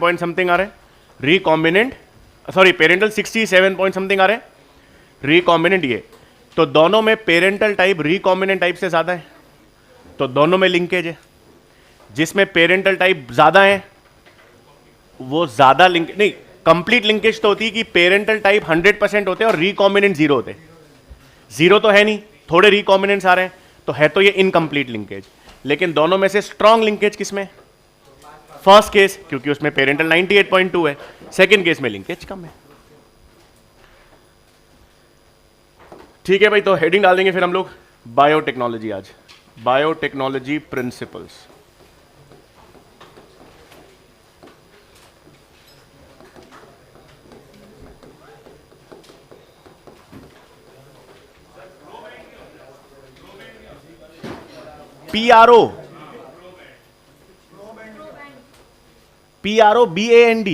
Point something आ रहे हैं, recombinant sorry parental 67 point something आ रहे हैं, रिकॉम्बिनेंट ये। तो दोनों में पेरेंटल टाइप रिकॉम्बिनेंट टाइप से ज़्यादा है, तो दोनों में लिंकेज है। जिसमें पेरेंटल टाइप ज़्यादा है वो ज़्यादा लिंक नहीं, कंप्लीट लिंकेज तो होती है कि पेरेंटल टाइप 100% होते हैं और रिकॉम्बिनेंट 0 होते हैं। 0 तो है नहीं, थोड़े रिकॉम्बिनेंट्स आ रहे हैं, तो है तो ये इनकम्प्लीट लिंकेज। लेकिन दोनों में से स्ट्रॉन्ग लिंकेज किसमें? फर्स्ट केस, क्योंकि उसमें पेरेंटल 98.2 है, सेकेंड केस में लिंकेज कम है। ठीक है भाई, तो हेडिंग डाल देंगे फिर हम लोग बायोटेक्नोलॉजी। आज biotechnology principles. PRO BAND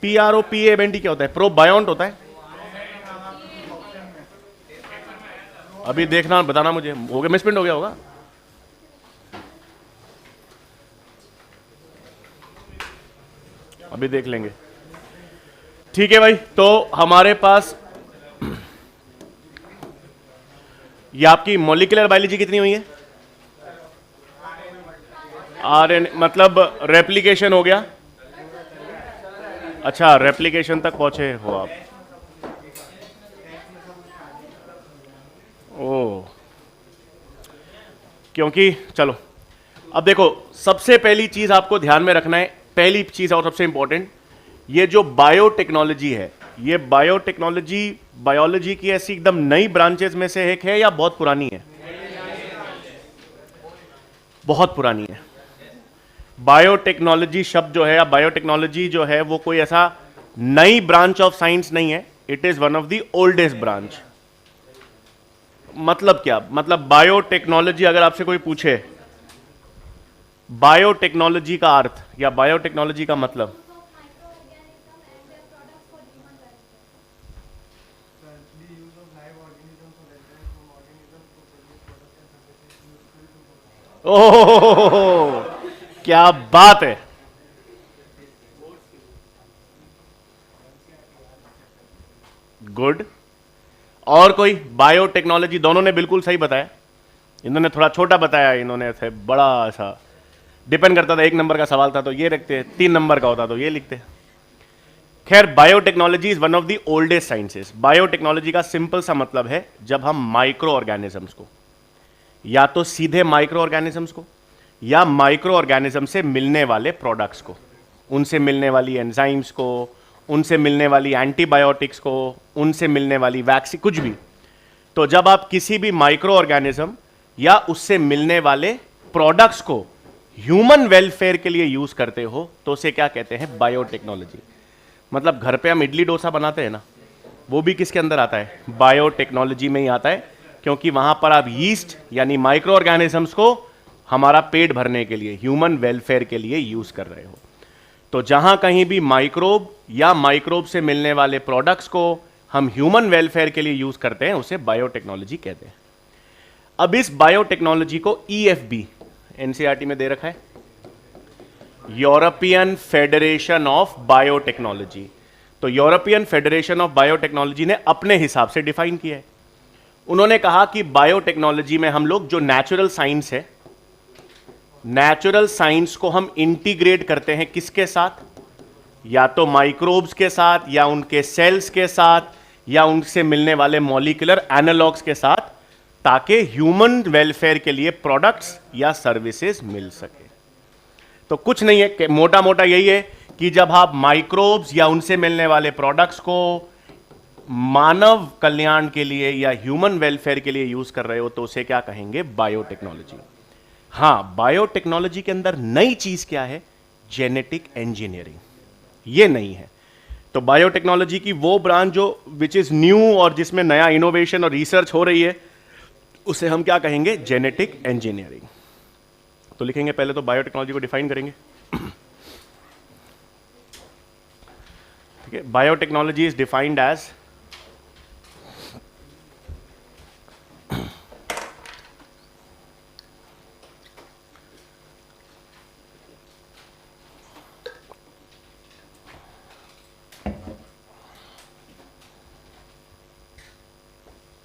PROBAND क्या होता है? प्रोबायोंट होता है। अभी देखना, बताना मुझे, हो गया मिसप्रिंट हो गया होगा। अभी देख लेंगे। ठीक है भाई, तो हमारे पास ये आपकी मॉलिक्यूलर बायोलॉजी कितनी हुई है? RNA मतलब रेप्लिकेशन हो गया। अच्छा, रेप्लिकेशन तक पहुंचे हो आप। ओ, क्योंकि चलो अब देखो, सबसे पहली चीज आपको ध्यान में रखना है, पहली चीज और सबसे इंपॉर्टेंट, ये जो बायोटेक्नोलॉजी है, ये बायोटेक्नोलॉजी बायोलॉजी की ऐसी एकदम नई ब्रांचेस में से एक है या बहुत पुरानी है? बहुत पुरानी है। बायोटेक्नोलॉजी शब्द जो है या बायोटेक्नोलॉजी जो है वो कोई ऐसा नई ब्रांच ऑफ साइंस नहीं है, it is one of the oldest branch. मतलब क्या? मतलब बायोटेक्नोलॉजी, अगर आपसे कोई पूछे बायोटेक्नोलॉजी का अर्थ या बायोटेक्नोलॉजी का मतलब, ओह क्या बात है, गुड। और कोई? बायोटेक्नोलॉजी दोनों ने बिल्कुल सही बताया, इन्होंने थोड़ा छोटा बताया, इन्होंने थे बड़ा सा, डिपेंड करता था, 1 नंबर का सवाल था तो ये रखते, 3 नंबर का होता तो ये लिखते। खैर, biotechnology is one of the oldest sciences. Biotechnology का सिंपल सा मतलब है, जब हम माइक्रो ऑर्गेनिजम्स को, या तो सीधे माइक्रो ऑर्गेनिजम्स को या माइक्रो ऑर्गेनिज्म से मिलने वाले प्रोडक्ट्स को, उनसे मिलने वाली एंजाइम्स को, उनसे मिलने वाली एंटीबायोटिक्स को, उनसे मिलने वाली वैक्सीन, कुछ भी, तो जब आप किसी भी माइक्रो ऑर्गेनिज्म या उससे मिलने वाले प्रोडक्ट्स को ह्यूमन वेलफेयर के लिए यूज करते हो तो उसे क्या कहते हैं? बायोटेक्नोलॉजी। मतलब घर पे हम इडली डोसा बनाते हैं ना, वो भी किसके अंदर आता है? बायोटेक्नोलॉजी में ही आता है, क्योंकि वहां पर आप यीस्ट यानी माइक्रो ऑर्गेनिजम्स को हमारा पेट भरने के लिए, ह्यूमन वेलफेयर के लिए यूज कर रहे हो। तो जहां कहीं भी माइक्रोब या माइक्रोब से मिलने वाले प्रोडक्ट्स को हम ह्यूमन वेलफेयर के लिए यूज करते हैं, उसे बायोटेक्नोलॉजी कहते हैं। अब इस बायोटेक्नोलॉजी को EFB एनसीईआरटी में दे रखा है, यूरोपियन फेडरेशन ऑफ बायोटेक्नोलॉजी। तो यूरोपियन फेडरेशन ऑफ बायोटेक्नोलॉजी ने अपने हिसाब से डिफाइन किया है। उन्होंने कहा कि बायोटेक्नोलॉजी में हम लोग जो नेचुरल साइंस है, नेचुरल साइंस को हम इंटीग्रेट करते हैं किसके साथ? या तो माइक्रोब्स के साथ, या उनके सेल्स के साथ, या उनसे मिलने वाले मॉलिक्यूलर एनालॉग्स के साथ, ताकि ह्यूमन वेलफेयर के लिए प्रोडक्ट्स या सर्विसेज मिल सके। तो कुछ नहीं है, मोटा मोटा यही है कि जब आप माइक्रोब्स या उनसे मिलने वाले प्रोडक्ट्स को मानव कल्याण के लिए या ह्यूमन वेलफेयर के लिए यूज कर रहे हो तो उसे क्या कहेंगे? बायोटेक्नोलॉजी। हां, बायोटेक्नोलॉजी के अंदर नई चीज क्या है? Genetic engineering. ये नहीं है। तो बायोटेक्नोलॉजी की वो ब्रांच जो विच इज न्यू और जिसमें नया इनोवेशन और रिसर्च हो रही है, उसे हम क्या कहेंगे? Genetic engineering. तो लिखेंगे, पहले तो बायोटेक्नोलॉजी को डिफाइन करेंगे। ठीक है, biotechnology is defined as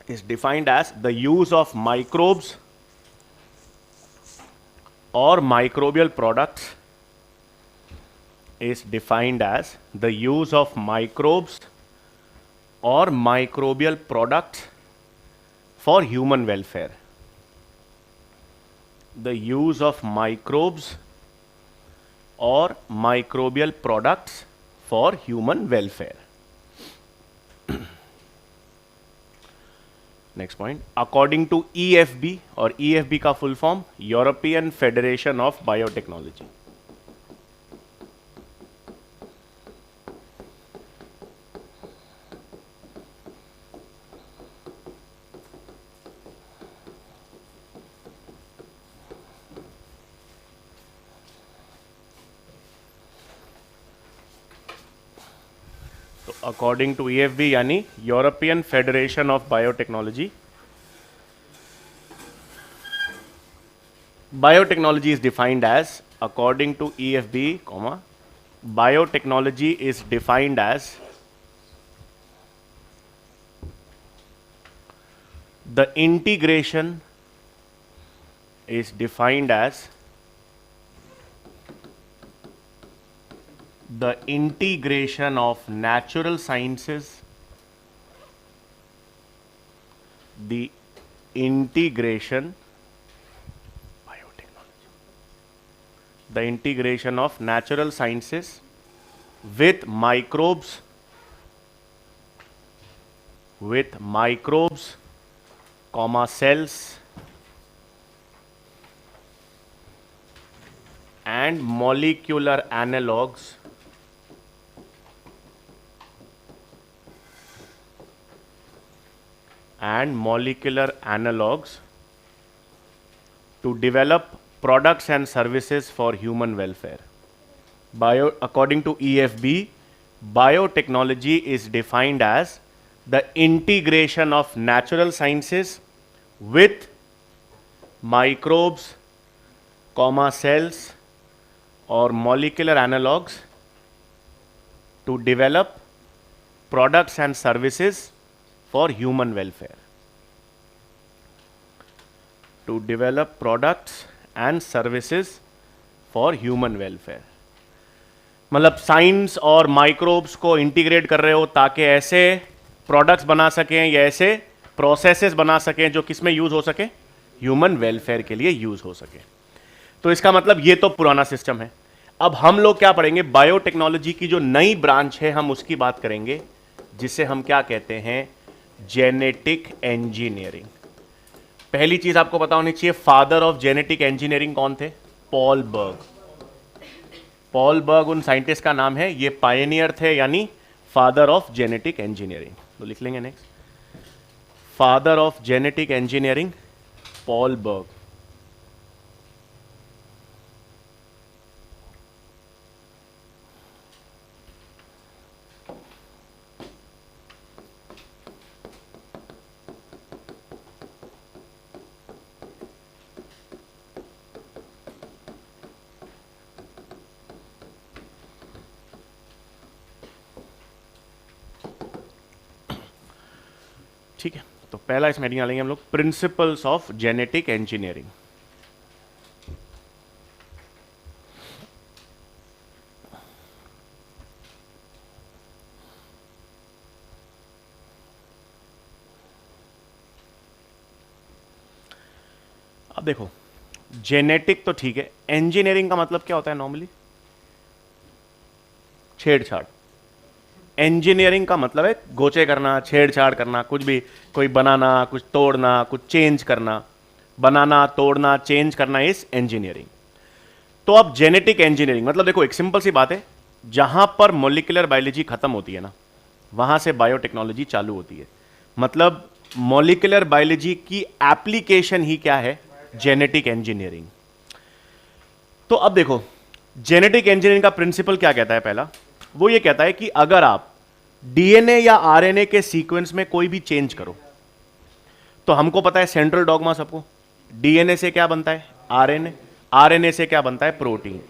is defined as the use of microbes or microbial products is defined as the use of microbes or microbial products for human welfare. The use of microbes or microbial products for human welfare. Next point, according to EFB, और EFB का full form European Federation of Biotechnology. तो according to EFB यानी European Federation of Biotechnology, biotechnology is defined as, according to EFB, biotechnology is defined as the integration is defined as the integration of natural sciences, the integration of natural sciences with microbes, cells and molecular analogues to develop products and services for human welfare. According to EFB, biotechnology is defined as the integration of natural sciences with microbes, cells or molecular analogues to develop products and services for human welfare. To develop products and services for human welfare. मतलब science और microbes को integrate कर रहे हो ताकि ऐसे products बना सकें या ऐसे प्रोसेसेस बना सकें जो किस में यूज हो सके, ह्यूमन वेलफेयर के लिए यूज हो सके. तो इसका मतलब ये तो पुराना सिस्टम है. अब हम लोग क्या पढ़ेंगे, बायोटेक्नोलॉजी की जो नई ब्रांच है हम उसकी बात करेंगे, जिसे हम क्या कहते हैं, जेनेटिक इंजीनियरिंग. पहली चीज आपको पता होनी चाहिए, फादर ऑफ जेनेटिक इंजीनियरिंग कौन थे? पॉल बर्ग. पॉल बर्ग उन साइंटिस्ट का नाम है, ये पायनियर थे यानी फादर ऑफ जेनेटिक इंजीनियरिंग. तो लिख लेंगे next, father of genetic engineering Paul Berg. ठीक है, तो पहला इसमें हेडिंग डालेंगे हम लोग, प्रिंसिपल्स ऑफ जेनेटिक इंजीनियरिंग. अब देखो, जेनेटिक तो ठीक है, इंजीनियरिंग का मतलब क्या होता है नॉर्मली? छेड़छाड़. इंजीनियरिंग का मतलब है गोचे करना, छेड़छाड़ करना, कुछ भी, कोई बनाना, कुछ तोड़ना, कुछ चेंज करना. बनाना, तोड़ना, चेंज करना इज इंजीनियरिंग. तो अब जेनेटिक इंजीनियरिंग मतलब देखो, एक सिंपल सी बात है, जहां पर मॉलिक्यूलर बायोलॉजी खत्म होती है ना, वहां से बायोटेक्नोलॉजी चालू होती है. मतलब मॉलिक्यूलर बायोलॉजी की एप्लीकेशन ही क्या है? Genetic engineering. तो अब देखो, जेनेटिक इंजीनियरिंग का प्रिंसिपल क्या कहता है? पहला वो ये कहता है कि अगर आप डीएनए या आरएनए के सीक्वेंस में कोई भी चेंज करो, तो हमको पता है सेंट्रल डॉगमा सबको, डीएनए से क्या बनता है? आरएनए. आरएनए से क्या बनता है? प्रोटीन.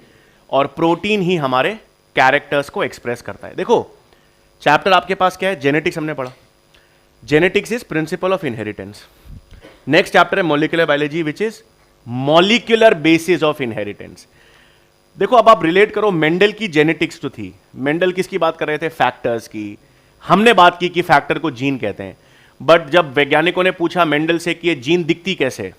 और प्रोटीन ही हमारे कैरेक्टर्स को एक्सप्रेस करता है. देखो, चैप्टर आपके पास क्या है? जेनेटिक्स हमने पढ़ा. Genetics is principle of inheritance. Next chapter है molecular biology which is molecular basis of inheritance. देखो अब आप रिलेट करो, मेंडल की जेनेटिक्स तो थी, मेंडल किसकी बात कर रहे थे, फैक्टर्स की। हमने बात की कि फैक्टर को जीन कहते हैं, बट जब वैज्ञानिकों ने पूछा मेंडल से कि ये जीन दिखती कैसे,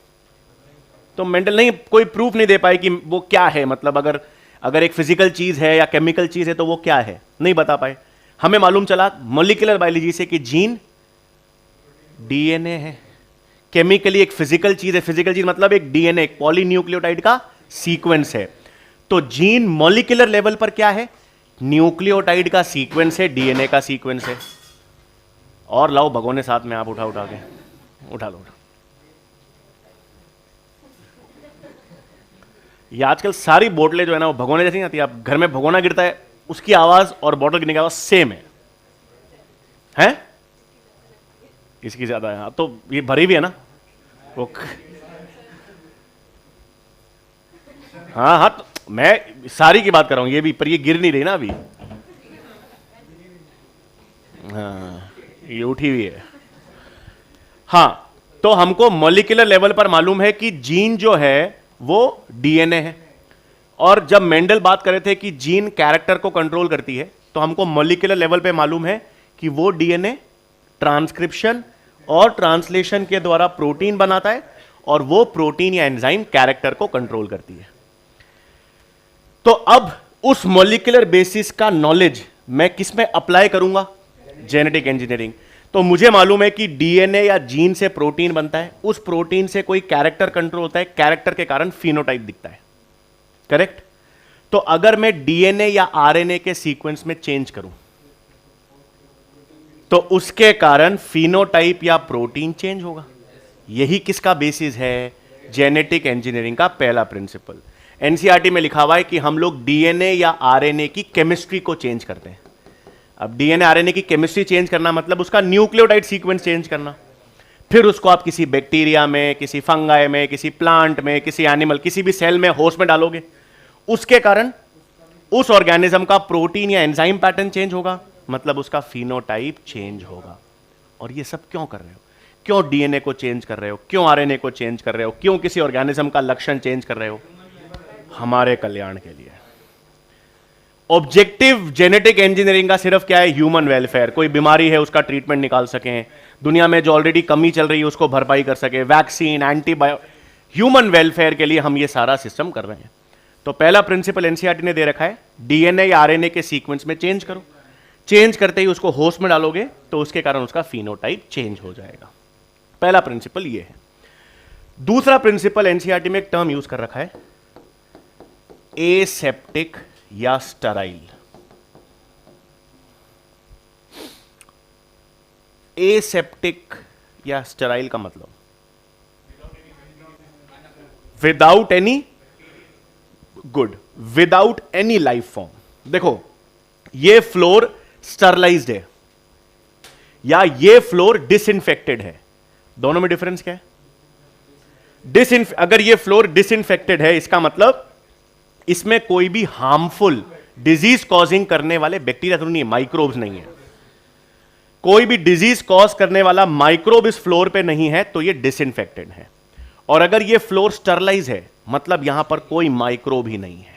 तो मेंडल नहीं कोई प्रूफ नहीं दे पाए कि वो क्या है, मतलब अगर एक फिजिकल चीज है या केमिकल चीज है तो वो क्या है, नहीं बता पाए। हमें मालूम चला मॉलिक्यूलर बायोलॉजी से कि जीन डीएनए है, केमिकली एक फिजिकल चीज है, फिजिकल चीज मतलब एक डीएनए, एक पॉलीन्यूक्लियोटाइड का सीक्वेंस है। तो जीन मॉलिक्यूलर लेवल पर क्या है, न्यूक्लियोटाइड का सीक्वेंस है, डीएनए का सीक्वेंस है। और लाओ भगोने साथ में, आप उठा के उठा लो। ये आजकल सारी बोतलें जो है ना वो भगोने जैसी नहीं आती, आप घर में भगोना गिरता है उसकी आवाज और बोतल गिरने की आवाज सेम है? इसकी ज्यादा है। तो ये भरी भी है ना वो। हाँ हाँ, तो मैं सारी की बात कर रहा हूं, ये भी, पर ये गिर नहीं रही ना अभी। हाँ ये उठी हुई है। हाँ, तो हमको मॉलिक्यूलर लेवल पर मालूम है कि जीन जो है वो डीएनए है। और जब मेंडल बात कर रहे थे कि जीन कैरेक्टर को कंट्रोल करती है, तो हमको मॉलिक्यूलर लेवल पे मालूम है कि वो डीएनए ट्रांसक्रिप्शन और ट्रांसलेशन के द्वारा प्रोटीन बनाता है, और वो प्रोटीन या एंजाइम कैरेक्टर को कंट्रोल करती है। तो अब उस मॉलिक्यूलर बेसिस का नॉलेज मैं किस में अप्लाई करूंगा, जेनेटिक इंजीनियरिंग। तो मुझे मालूम है कि डीएनए या जीन से प्रोटीन बनता है, उस प्रोटीन से कोई कैरेक्टर कंट्रोल होता है, कैरेक्टर के कारण फिनोटाइप दिखता है, करेक्ट। तो अगर मैं डीएनए या आरएनए के सीक्वेंस में चेंज करूं तो उसके कारण फिनोटाइप या प्रोटीन चेंज होगा। यही किसका बेसिस है, जेनेटिक इंजीनियरिंग का पहला प्रिंसिपल। एनसीईआरटी में लिखा हुआ है कि हम लोग डीएनए या आरएनए की केमिस्ट्री को चेंज करते हैं। अब डीएनए आरएनए की केमिस्ट्री चेंज करना मतलब उसका न्यूक्लियोटाइड सीक्वेंस चेंज करना, फिर उसको आप किसी बैक्टीरिया में, किसी फंगाई में, किसी प्लांट में, किसी एनिमल, किसी भी सेल में, होस्ट में डालोगे, उसके कारण उस ऑर्गेनिज्म का प्रोटीन या एंजाइम पैटर्न चेंज होगा, मतलब उसका फिनोटाइप चेंज होगा। और ये सब क्यों कर रहे हो, क्यों डीएनए को चेंज कर रहे हो, क्यों आरएनए को चेंज कर रहे हो, क्यों किसी ऑर्गेनिज्म का लक्षण चेंज कर रहे हो, हमारे कल्याण के लिए। ऑब्जेक्टिव जेनेटिक इंजीनियरिंग का सिर्फ क्या है, ह्यूमन वेलफेयर। कोई बीमारी है उसका ट्रीटमेंट निकाल सकें, दुनिया में जो ऑलरेडी कमी चल रही है उसको भरपाई कर सके, वैक्सीन, एंटीबायो, ह्यूमन वेलफेयर के लिए हम ये सारा सिस्टम कर रहे हैं। तो पहला प्रिंसिपल एनसीईआरटी ने दे रखा है, डीएनए या आरएनए के सीक्वेंस में चेंज करो, चेंज करते ही उसको होस्ट में डालोगे तो उसके कारण उसका फिनोटाइप चेंज हो जाएगा। पहला प्रिंसिपल ये है। दूसरा प्रिंसिपल एनसीईआरटी में एक टर्म यूज कर रखा है, एसेप्टिक या स्टराइल। एसेप्टिक या स्टराइल का मतलब without any good, without any life form. देखो ये फ्लोर स्टरलाइज्ड है या ये फ्लोर डिसइंफेक्टेड है, दोनों में डिफरेंस क्या है? अगर ये फ्लोर डिसइंफेक्टेड है इसका मतलब इसमें कोई भी हार्मफुल डिजीज कॉजिंग करने वाले बैक्टीरिया तो नहीं है, माइक्रोब्स नहीं है, कोई भी डिजीज कॉज करने वाला माइक्रोब इस फ्लोर पे नहीं है, तो ये डिसइंफेक्टेड है। और अगर ये फ्लोर स्टरलाइज है मतलब यहां पर कोई माइक्रोब ही नहीं है।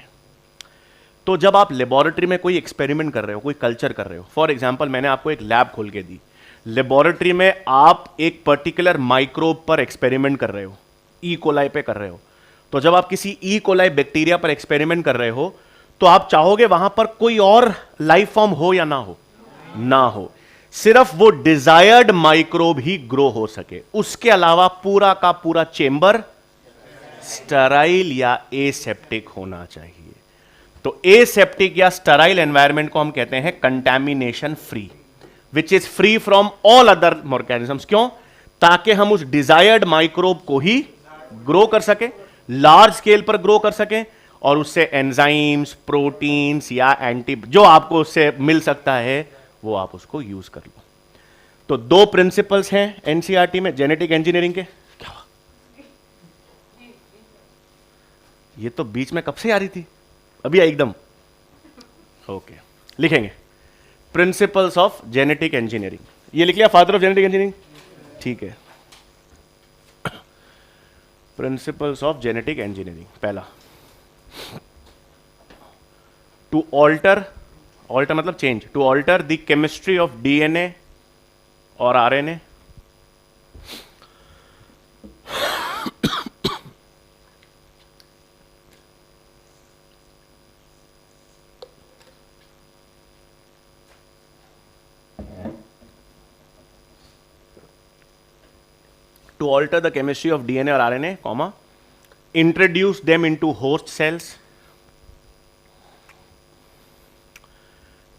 तो जब आप लेबोरेटरी में कोई एक्सपेरिमेंट कर रहे हो, कोई कल्चर कर रहे हो, फॉर एग्जांपल मैंने आपको एक लैब खोल के दी, लेबोरेटरी में आप एक पर्टिकुलर माइक्रोब पर एक्सपेरिमेंट कर रहे हो, ई कोलाई पे कर रहे हो, तो जब आप किसी ई कोलाई बैक्टीरिया पर एक्सपेरिमेंट कर रहे हो तो आप चाहोगे वहां पर कोई और लाइफ फॉर्म हो या ना हो? ना हो, सिर्फ वो डिजायर्ड माइक्रोब ही ग्रो हो सके, उसके अलावा पूरा का पूरा चेंबर स्टराइल या एसेप्टिक होना चाहिए। तो एसेप्टिक या स्टराइल एनवायरनमेंट को हम कहते हैं contamination free, which is free from all other organisms. क्यों? ताकि हम उस डिजायर्ड माइक्रोब को ही ग्रो कर सके, लार्ज स्केल पर ग्रो कर सके, और उससे एंजाइम्स, प्रोटीन्स या एंटी जो आपको उससे मिल सकता है वो आप उसको यूज कर लो। तो दो प्रिंसिपल्स हैं एनसीईआरटी में जेनेटिक इंजीनियरिंग के। क्या ये तो बीच में कब से आ रही थी, अभी एकदम ओके। लिखेंगे प्रिंसिपल्स ऑफ जेनेटिक इंजीनियरिंग, ये लिख लिया फादर ऑफ जेनेटिक इंजीनियरिंग, ठीक है। प्रिंसिपल्स ऑफ जेनेटिक इंजीनियरिंग, पहला, टू ऑल्टर, ऑल्टर मतलब change, to alter the chemistry of DNA और RNA to alter the chemistry of DNA or RNA, comma, introduce them into host cells,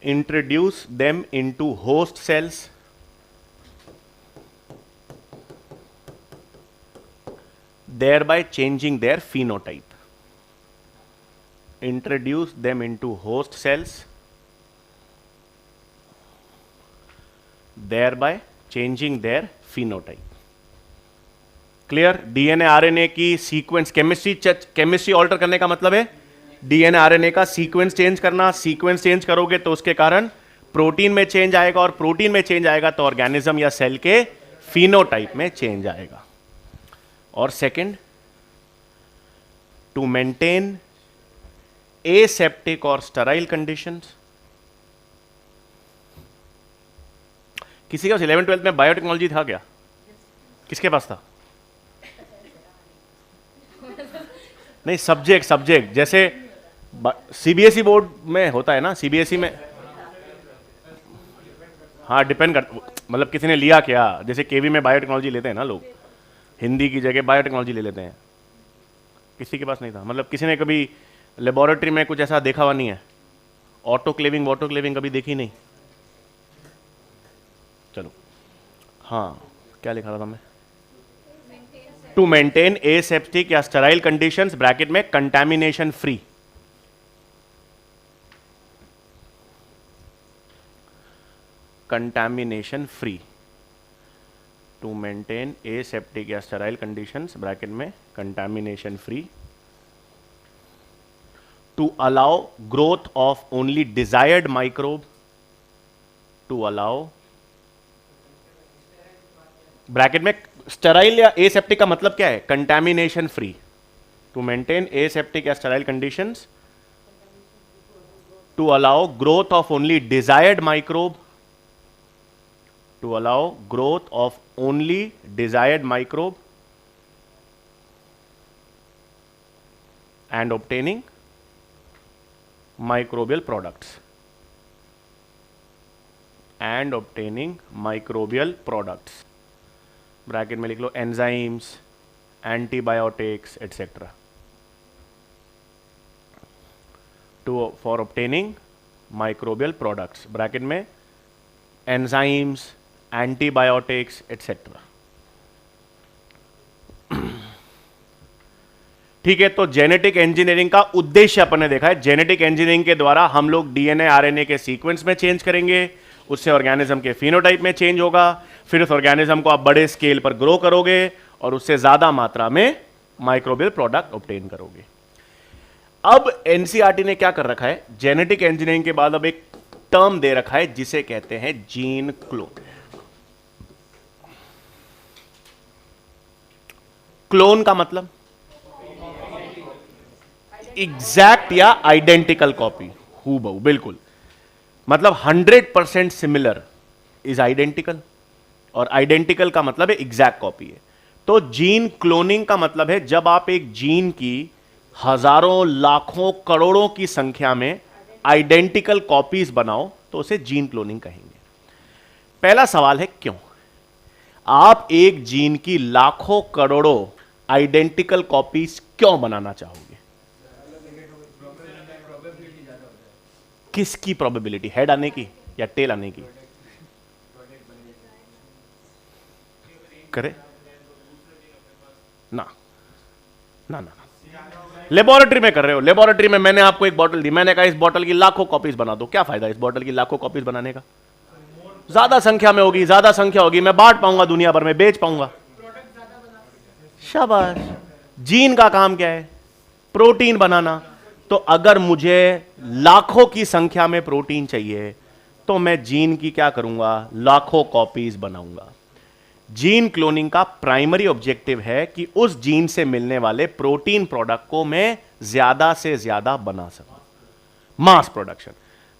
introduce them into host cells, thereby changing their phenotype, introduce them into host cells, thereby changing their phenotype. Clear? DNA RNA की sequence, chemistry alter करने का मतलब है DNA RNA का sequence change करना। Sequence change करोगे तो उसके कारण प्रोटीन में चेंज आएगा, और प्रोटीन में चेंज आएगा तो ऑर्गेनिज्म या सेल के फिनोटाइप में चेंज आएगा। और सेकंड, टू मेंटेन एसेप्टिक और स्टेराइल कंडीशंस। किसी का 11th-12th में बायोटेक्नोलॉजी था क्या? किसके पास था? नहीं, सब्जेक्ट जैसे सीबीएसई बोर्ड में होता है ना, सीबीएसई में, हाँ डिपेंड कर, मतलब किसी ने लिया क्या, जैसे केवी में बायोटेक्नोलॉजी लेते हैं ना लोग, हिंदी की जगह बायोटेक्नोलॉजी ले लेते हैं। किसी के पास नहीं था, मतलब किसी ने कभी लेबोरेटरी में कुछ ऐसा देखा हुआ नहीं है? ऑटोक्लेविंग वॉटोक्लेविंग कभी देखी नहीं? चलो, हाँ क्या लिखा था मैं? टू मेंटेन एसेप्टिक या स्टेराइल कंडीशंस, ब्रैकेट में contamination free. Contamination free, to maintain aseptic या स्टेराइल कंडीशंस, ब्रैकेट में contamination free, to allow growth of only desired microbe, to allow, bracket में स्टेराइल या एसेप्टिक का मतलब क्या है? Contamination free. To maintain aseptic या sterile conditions, to allow growth of only desired microbe, to allow growth of only desired microbe and obtaining microbial products, and obtaining microbial products, bracket में लिख लो enzymes, antibiotics etcetera, to for obtaining microbial products, bracket में enzymes, antibiotics etcetera. ठीक है, तो genetic engineering का उद्देश्य अपन ने देखा है। जेनेटिक इंजीनियरिंग के द्वारा हम लोग डीएनए आरएनए के सीक्वेंस में चेंज करेंगे, उससे ऑर्गेनिज्म के फिनोटाइप में चेंज होगा, फिर उस ऑर्गेनिज्म को आप बड़े स्केल पर ग्रो करोगे और उससे ज्यादा मात्रा में माइक्रोबियल प्रोडक्ट ऑब्टेन करोगे। अब एनसीईआरटी ने क्या कर रखा है, जेनेटिक इंजीनियरिंग के बाद अब एक टर्म दे रखा है जिसे कहते हैं जीन क्लोन। क्लोन का मतलब एग्जैक्ट या आइडेंटिकल कॉपी, हूबहू, बिल्कुल, मतलब 100% सिमिलर इज आइडेंटिकल, और आइडेंटिकल का मतलब है एग्जैक्ट कॉपी है। तो जीन क्लोनिंग का मतलब है जब आप एक जीन की हजारों, लाखों, करोड़ों की संख्या में आइडेंटिकल कॉपीज बनाओ तो उसे जीन क्लोनिंग कहेंगे। पहला सवाल है क्यों? आप एक जीन की लाखों, करोड़ों आइडेंटिकल कॉपीज क्यों बनाना चाहोगे? किसकी प्रोबेबिलिटी, हेड आने की या टेल आने की? करे ना ना ना, लेबोरेटरी में कर रहे हो। लेबोरेटरी में मैंने आपको एक बोतल दी, मैंने कहा इस बोतल की लाखों कॉपीज बना दो। क्या फायदा इस बोतल की लाखों कॉपीज बनाने का? ज्यादा संख्या में होगी, ज्यादा संख्या होगी, मैं बांट पाऊंगा, दुनिया भर में बेच पाऊंगा। शाबाश। जीन का काम क्या है? प्रोटीन बनाना। तो अगर मुझे लाखों की संख्या में प्रोटीन चाहिए तो मैं जीन की क्या करूंगा, लाखों कॉपीज बनाऊंगा। जीन क्लोनिंग का प्राइमरी ऑब्जेक्टिव है कि उस जीन से मिलने वाले प्रोटीन प्रोडक्ट को मैं ज्यादा से ज्यादा बना सकूं, मास प्रोडक्शन।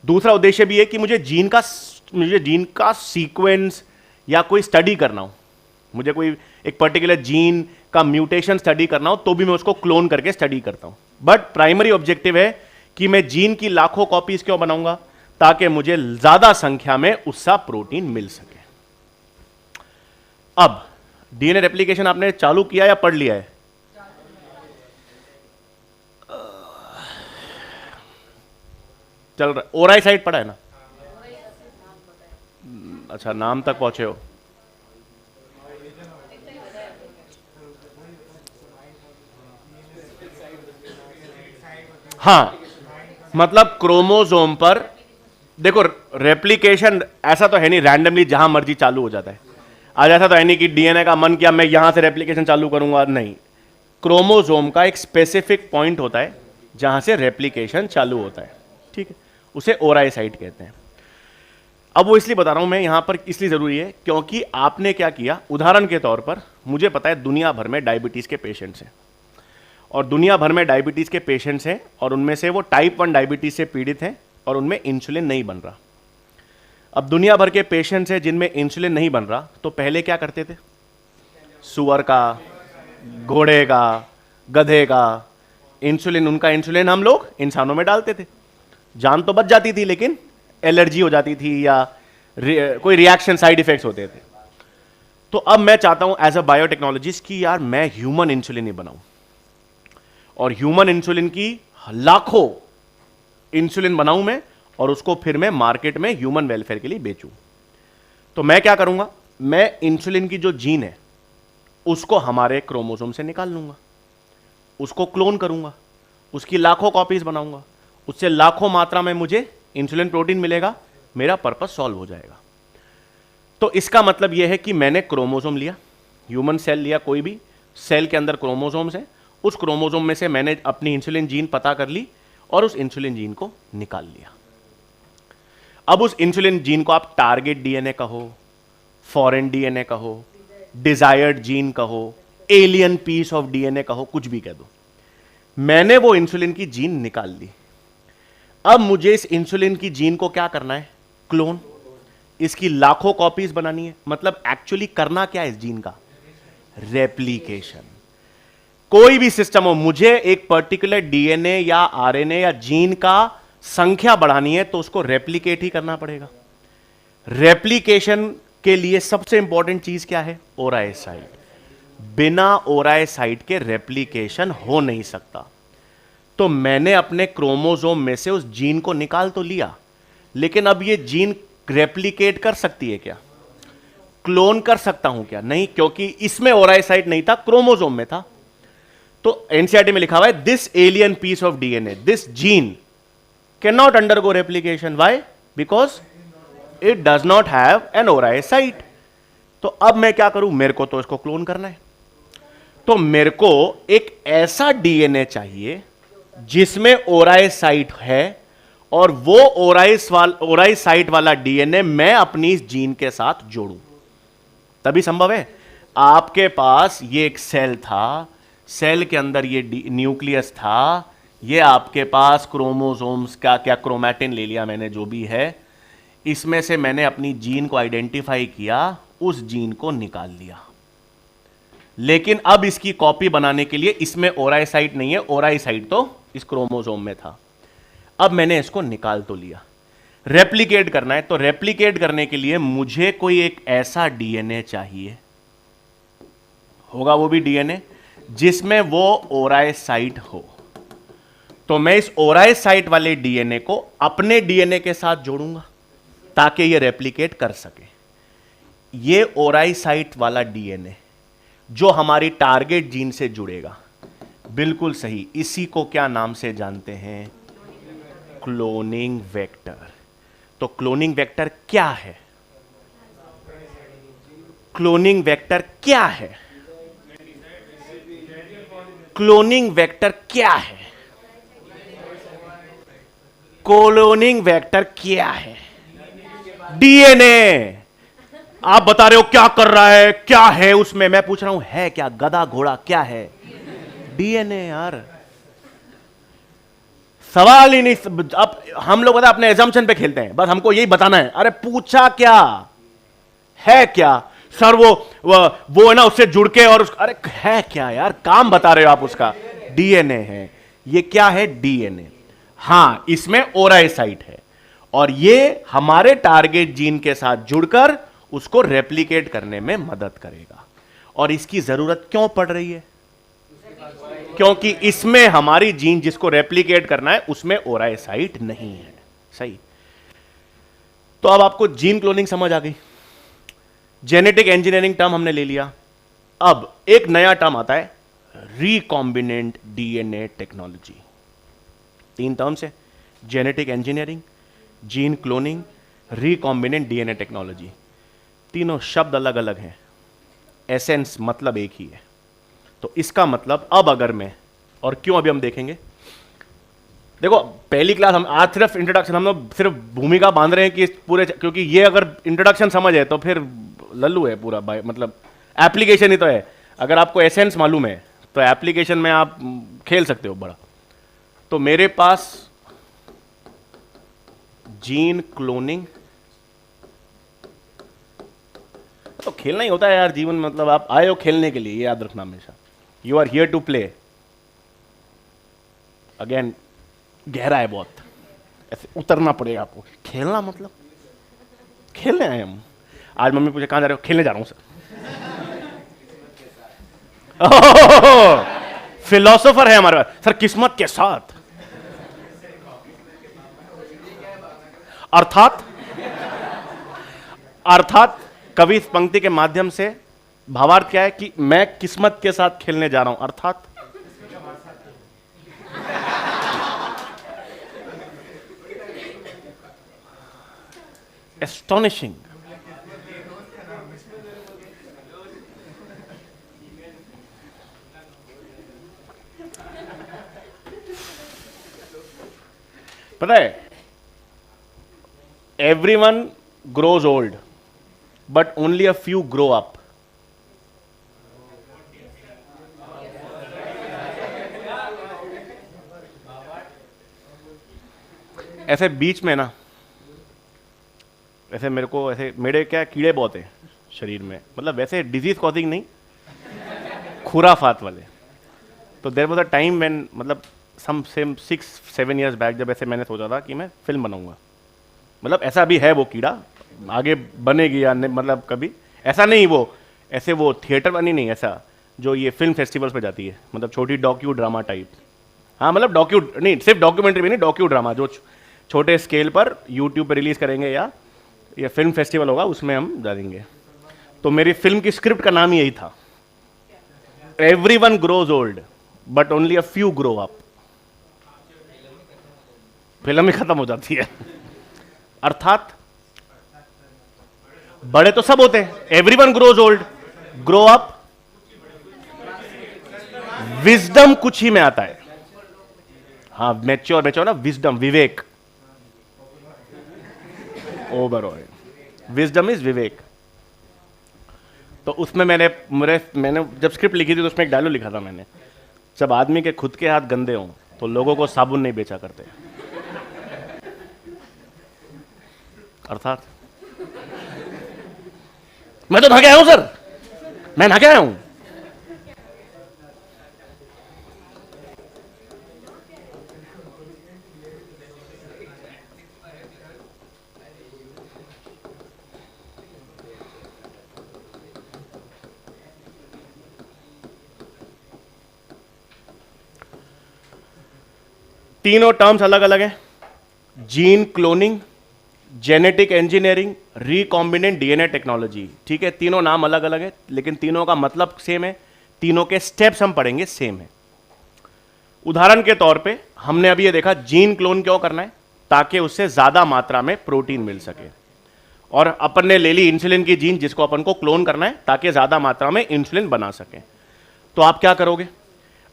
दूसरा उद्देश्य भी है कि मुझे जीन का सीक्वेंस या कोई स्टडी करना हो, मुझे कोई एक पर्टिकुलर जीन का म्यूटेशन स्टडी करना हो तो भी मैं उसको क्लोन करके स्टडी करता हूं। बट प्राइमरी ऑब्जेक्टिव है कि मैं जीन की लाखों कॉपीज क्यों बनाऊंगा, ताकि मुझे ज्यादा संख्या में उसका प्रोटीन मिल सके। अब डीएनए रेप्लिकेशन आपने चालू किया या पढ़ लिया है? चल रहा, ओराई साइट पढ़ा है ना? अच्छा, नाम तक पहुंचे हो। हाँ, मतलब क्रोमोसोम पर देखो, रेप्लिकेशन ऐसा तो है नहीं रैंडमली जहां मर्जी चालू हो जाता है। आज ऐसा तो है नहीं कि डीएनए का मन किया मैं यहां से रेप्लिकेशन चालू करूंगा, नहीं। क्रोमोसोम का एक स्पेसिफिक पॉइंट होता है जहां से रेप्लिकेशन चालू होता है, ठीक है, उसे ओराई साइट कहते हैं। अब वो इसलिए बता रहा हूं मैं यहां पर, इसलिए जरूरी है क्योंकि आपने क्या किया, उदाहरण के तौर पर मुझे पता है दुनिया भर में डायबिटीज के पेशेंट्स हैं, और दुनिया भर में डायबिटीज के पेशेंट्स हैं, और उनमें से वो टाइप 1 डायबिटीज से पीड़ित हैं और उनमें इंसुलिन नहीं बन रहा। अब दुनिया भर के पेशेंट्स हैं जिनमें इंसुलिन नहीं बन रहा, तो पहले क्या करते थे, सुअर का, घोड़े का, गधे का इंसुलिन, उनका इंसुलिन हम लोग इंसानों में डालते थे। जान तो बच जाती थी लेकिन एलर्जी हो जाती थी या कोई रिएक्शन, साइड इफेक्ट्स होते थे। तो अब मैं चाहता हूं एज अ बायोटेक्नोलॉजिस्ट कि यार मैं ह्यूमन इंसुलिन ही बनाऊं, और ह्यूमन इंसुलिन की लाखों इंसुलिन बनाऊं मैं, और उसको फिर मैं मार्केट में ह्यूमन वेलफेयर के लिए बेचूं। तो मैं क्या करूंगा, मैं इंसुलिन की जो जीन है उसको हमारे क्रोमोसोम से निकाल लूंगा, उसको क्लोन करूंगा, उसकी लाखों कॉपीज बनाऊंगा, उससे लाखों मात्रा में मुझे इंसुलिन प्रोटीन मिलेगा, मेरा पर्पस सॉल्व हो जाएगा। तो इसका मतलब यह है कि मैंने क्रोमोसोम लिया, ह्यूमन सेल लिया, कोई भी सेल के अंदर क्रोमोसोम्स है, उस क्रोमोसोम में से मैंने अपनी इंसुलिन जीन पता कर ली और उस इंसुलिन जीन को निकाल लिया। अब उस इंसुलिन जीन को आप टारगेट डीएनए कहो, फॉरेन डीएनए कहो, डिजायर्ड जीन कहो, एलियन पीस ऑफ डीएनए कहो, कुछ भी कह दो, मैंने वो इंसुलिन की जीन निकाल ली। अब मुझे इस इंसुलिन की जीन को क्या करना है, क्लोन, इसकी लाखों कॉपीज बनानी है। मतलब एक्चुअली करना क्या है इस जीन का, रेप्लिकेशन। कोई भी सिस्टम हो, मुझे एक पर्टिकुलर डीएनए या आरएनए या जीन का संख्या बढ़ानी है तो उसको रेप्लिकेट ही करना पड़ेगा। रेप्लिकेशन के लिए सबसे इंपॉर्टेंट चीज क्या है, ओराई साइट। बिना ओराई साइट के रेप्लिकेशन हो नहीं सकता। तो मैंने अपने क्रोमोसोम में से उस जीन को निकाल तो लिया, लेकिन अब ये जीन रेप्लिकेट कर सकती है क्या, क्लोन कर सकता हूं क्या? नहीं, क्योंकि इसमें ओराई साइट नहीं था, क्रोमोसोम में था। तो एनसीईआरटी में लिखा हुआ है this alien piece of DNA, this gene can not undergo replication. Why? Because it does not have an ori site. तो अब मैं क्या करूं, मेरे को तो इसको क्लोन करना है, तो मेरे को एक ऐसा डीएनए चाहिए जिसमें ओराई साइट है, और वो ओराई साइट वाला डीएनए मैं अपनी इस जीन के साथ जोड़ूं, तभी संभव है। आपके पास ये एक सेल था, सेल के अंदर ये न्यूक्लियस था, ये आपके पास क्रोमोसोम्स का क्या, क्रोमैटिन ले लिया मैंने, जो भी है, इसमें से मैंने अपनी जीन को आइडेंटिफाई किया, उस जीन को निकाल लिया। लेकिन अब इसकी कॉपी बनाने के लिए इसमें ओराई साइट नहीं है, ओराई साइट तो इस क्रोमोसोम में था। अब मैंने इसको निकाल तो लिया, रेप्लिकेट करना है, तो रेप्लिकेट करने के लिए मुझे कोई एक ऐसा डीएनए चाहिए, होगा वो भी डीएनए जिसमें वो ओराई साइट हो। तो मैं इस ओराई साइट वाले डीएनए को अपने डीएनए के साथ जोड़ूंगा ताकि ये रेप्लिकेट कर सके। ये ओराई साइट वाला डीएनए जो हमारी टारगेट जीन से जुड़ेगा, बिल्कुल सही, इसी को क्या नाम से जानते हैं, क्लोनिंग वेक्टर। तो क्लोनिंग वेक्टर क्या है, क्लोनिंग वेक्टर क्या है, क्लोनिंग वेक्टर क्या है, क्लोनिंग वेक्टर क्या है? डीएनए। आप बता रहे हो क्या कर रहा है, क्या है उसमें, मैं पूछ रहा हूं है क्या, गधा घोड़ा क्या है? डीएनए यार, सवाल ही नहीं। अब हम लोग अपने एजम्पशन पे खेलते हैं, बस हमको यही बताना है। अरे पूछा क्या है, क्या सर वो है ना उससे जुड़ के और अरे है क्या यार, काम बता रहे हो आप उसका। डीएनए है, ये क्या है? डीएनए। हां, इसमें ओराई साइट है और ये हमारे टारगेट जीन के साथ जुड़कर उसको रेप्लिकेट करने में मदद करेगा। और इसकी जरूरत क्यों पड़ रही है? क्योंकि इसमें हमारी जीन जिसको रेप्लिकेट करना है उसमें ओराई साइट नहीं है। सही। तो अब आपको जीन क्लोनिंग समझ आ गई, जेनेटिक इंजीनियरिंग टर्म हमने ले लिया। अब एक नया टर्म आता है, रिकॉम्बिनेंट डीएनए टेक्नोलॉजी। 3 टर्म्स है, genetic engineering, gene cloning, recombinant DNA technology. तीनों शब्द अलग अलग हैं, एसेंस मतलब एक ही है। तो इसका मतलब अब अगर मैं, और क्यों अभी हम देखेंगे। देखो पहली क्लास हम आज सिर्फ इंट्रोडक्शन, हम लोग सिर्फ भूमिका बांध रहे हैं कि पूरे, क्योंकि ये अगर इंट्रोडक्शन समझ है तो फिर लल्लू है पूरा, मतलब एप्लीकेशन ही तो है। अगर आपको एसेंस मालूम है तो एप्लीकेशन में आप खेल सकते हो बड़ा। तो मेरे पास जीन क्लोनिंग तो खेलना ही होता है यार जीवन में, मतलब आप आए हो खेलने के लिए, ये याद रखना हमेशा। You are here to play. Again गहरा है बहुत, ऐसे उतरना पड़ेगा आपको। खेलना मतलब खेलने आए हम। आज मम्मी पूछे कहां जा रहे हो, खेलने जा रहा हूं सर। फिलोसोफर है हमारे पास सर, किस्मत के साथ। अर्थात अर्थात कवि इस पंक्ति के माध्यम से भावार्थ क्या है कि मैं किस्मत के साथ खेलने जा रहा हूं। अर्थात एस्टोनिशिंग। पता है, everyone grows old but only a few grow up. ऐसे बीच में ना, ऐसे मेरे को, ऐसे मेरे क्या कीड़े बहुत हैं शरीर में, मतलब वैसे डिजीज कॉजिंग नहीं, खुराफात वाले। तो there was a time when, मतलब सम 6-7 ईयर्स बैक, जब ऐसे मैंने सोचा था कि मैं फिल्म बनाऊंगा। मतलब ऐसा भी है वो कीड़ा, आगे बनेगी या नहीं, मतलब कभी ऐसा नहीं, वो ऐसे वो थिएटर बनी नहीं, ऐसा जो ये फिल्म फेस्टिवल्स पे जाती है, मतलब छोटी डॉक्यू ड्रामा टाइप। हाँ मतलब डॉक्यू नहीं, सिर्फ डॉक्यूमेंट्री भी नहीं, डॉक्यू ड्रामा जो छोटे स्केल पर यूट्यूब पे रिलीज करेंगे या ये फिल्म फेस्टिवल होगा उसमें हम डालेंगे। तो मेरी फिल्म की स्क्रिप्ट का नाम ही यही था, everyone grows old but only a few grow up. Film ही खत्म हो जाती है। अर्थात बड़े तो सब होते हैं, everyone grows old, grow up. Wisdom कुछ ही में आता है। हाँ मैच्योर, मैच्योर ना, विजडम विवेक, ओवरऑल विजडम इज विवेक। तो उसमें मैंने जब स्क्रिप्ट लिखी थी तो उसमें एक डायलॉग लिखा था मैंने, जब आदमी के खुद के हाथ गंदे हों तो लोगों को साबुन नहीं बेचा करते। अर्थात मैं तो नहा के आया हूं सर, मैं नहा के आया हूं। तीनों टर्म्स अलग अलग हैं, gene cloning, genetic engineering, recombinant DNA technology. ठीक है, तीनों नाम अलग अलग है लेकिन तीनों का मतलब सेम है, तीनों के स्टेप्स हम पढ़ेंगे सेम है। उदाहरण के तौर पे हमने अभी ये देखा जीन क्लोन क्यों करना है, ताकि उससे ज्यादा मात्रा में प्रोटीन मिल सके। और अपन ने ले ली इंसुलिन की जीन जिसको अपन को क्लोन करना है ताकि ज्यादा मात्रा में इंसुलिन बना सके। तो आप क्या करोगे,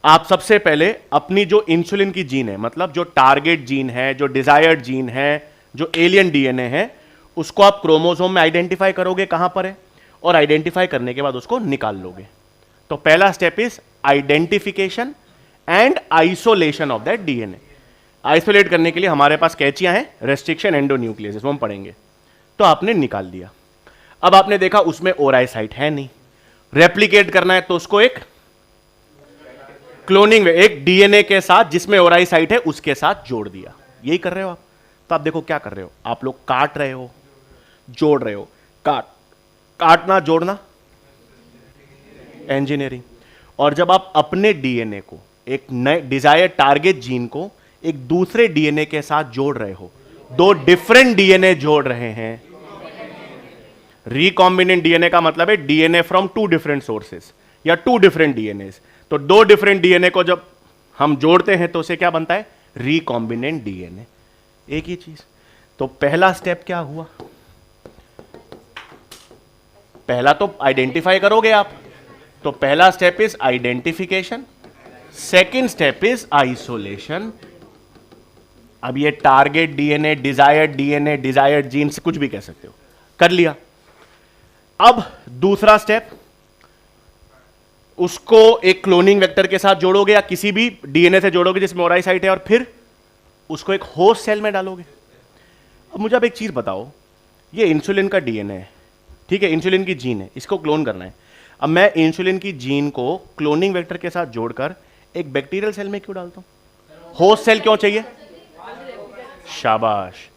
आप सबसे पहले अपनी जो इंसुलिन की जीन है, मतलब जो टारगेट जीन है, जो डिजायर्ड जीन है, जो एलियन डीएनए है, उसको आप क्रोमोसोम में आइडेंटिफाई करोगे कहां पर है, और आइडेंटिफाई करने के बाद उसको निकाल लोगे। तो पहला step is identification and isolation of that DNA. Isolate करने के लिए हमारे पास कैचियां हैं, रेस्ट्रिक्शन एंडोन्यूक्लियस, वो हम पढ़ेंगे। तो आपने निकाल दिया। अब आपने देखा उसमें ओराई साइट है नहीं, रेप्लिकेट करना है तो उसको एक क्लोनिंग, एक डीएनए के साथ जिसमें ओराई साइट है उसके साथ जोड़ दिया। यही कर रहे हो आप। तो आप देखो क्या कर रहे हो, आप लोग काट रहे हो, जोड़ रहे हो। काटना जोड़ना इंजीनियरिंग। और जब आप अपने डीएनए को, एक नए डिजायर टारगेट जीन को एक दूसरे डीएनए के साथ जोड़ रहे हो, दो डिफरेंट डीएनए जोड़ रहे हैं। रिकॉम्बिनेंट डीएनए का मतलब है DNA from two different sources या टू डिफरेंट डीएनए। तो दो डिफरेंट डीएनए को जब हम जोड़ते हैं तो उसे क्या बनता है, रिकॉम्बिनेंट डीएनए, एक ही चीज। तो पहला स्टेप क्या हुआ, पहला तो आइडेंटिफाई करोगे आप, तो पहला step is identification, second step is isolation. अब ये टारगेट डीएनए, डिजायर्ड जीन से कुछ भी कह सकते हो, कर लिया। अब दूसरा स्टेप, उसको एक क्लोनिंग वेक्टर के साथ जोड़ोगे या किसी भी डीएनए से जोड़ोगे जिसमें ओराई साइट है, और फिर उसको एक होस्ट सेल में डालोगे। अब मुझे आप एक चीज बताओ, ये इंसुलिन का डीएनए है, ठीक है, इंसुलिन की जीन है, इसको क्लोन करना है। अब मैं इंसुलिन की जीन को क्लोनिंग वेक्टर के साथ जोड़कर एक बैक्टीरियल सेल में क्यों डालता हूं, होस्ट सेल क्यों चाहिए? शाबाश।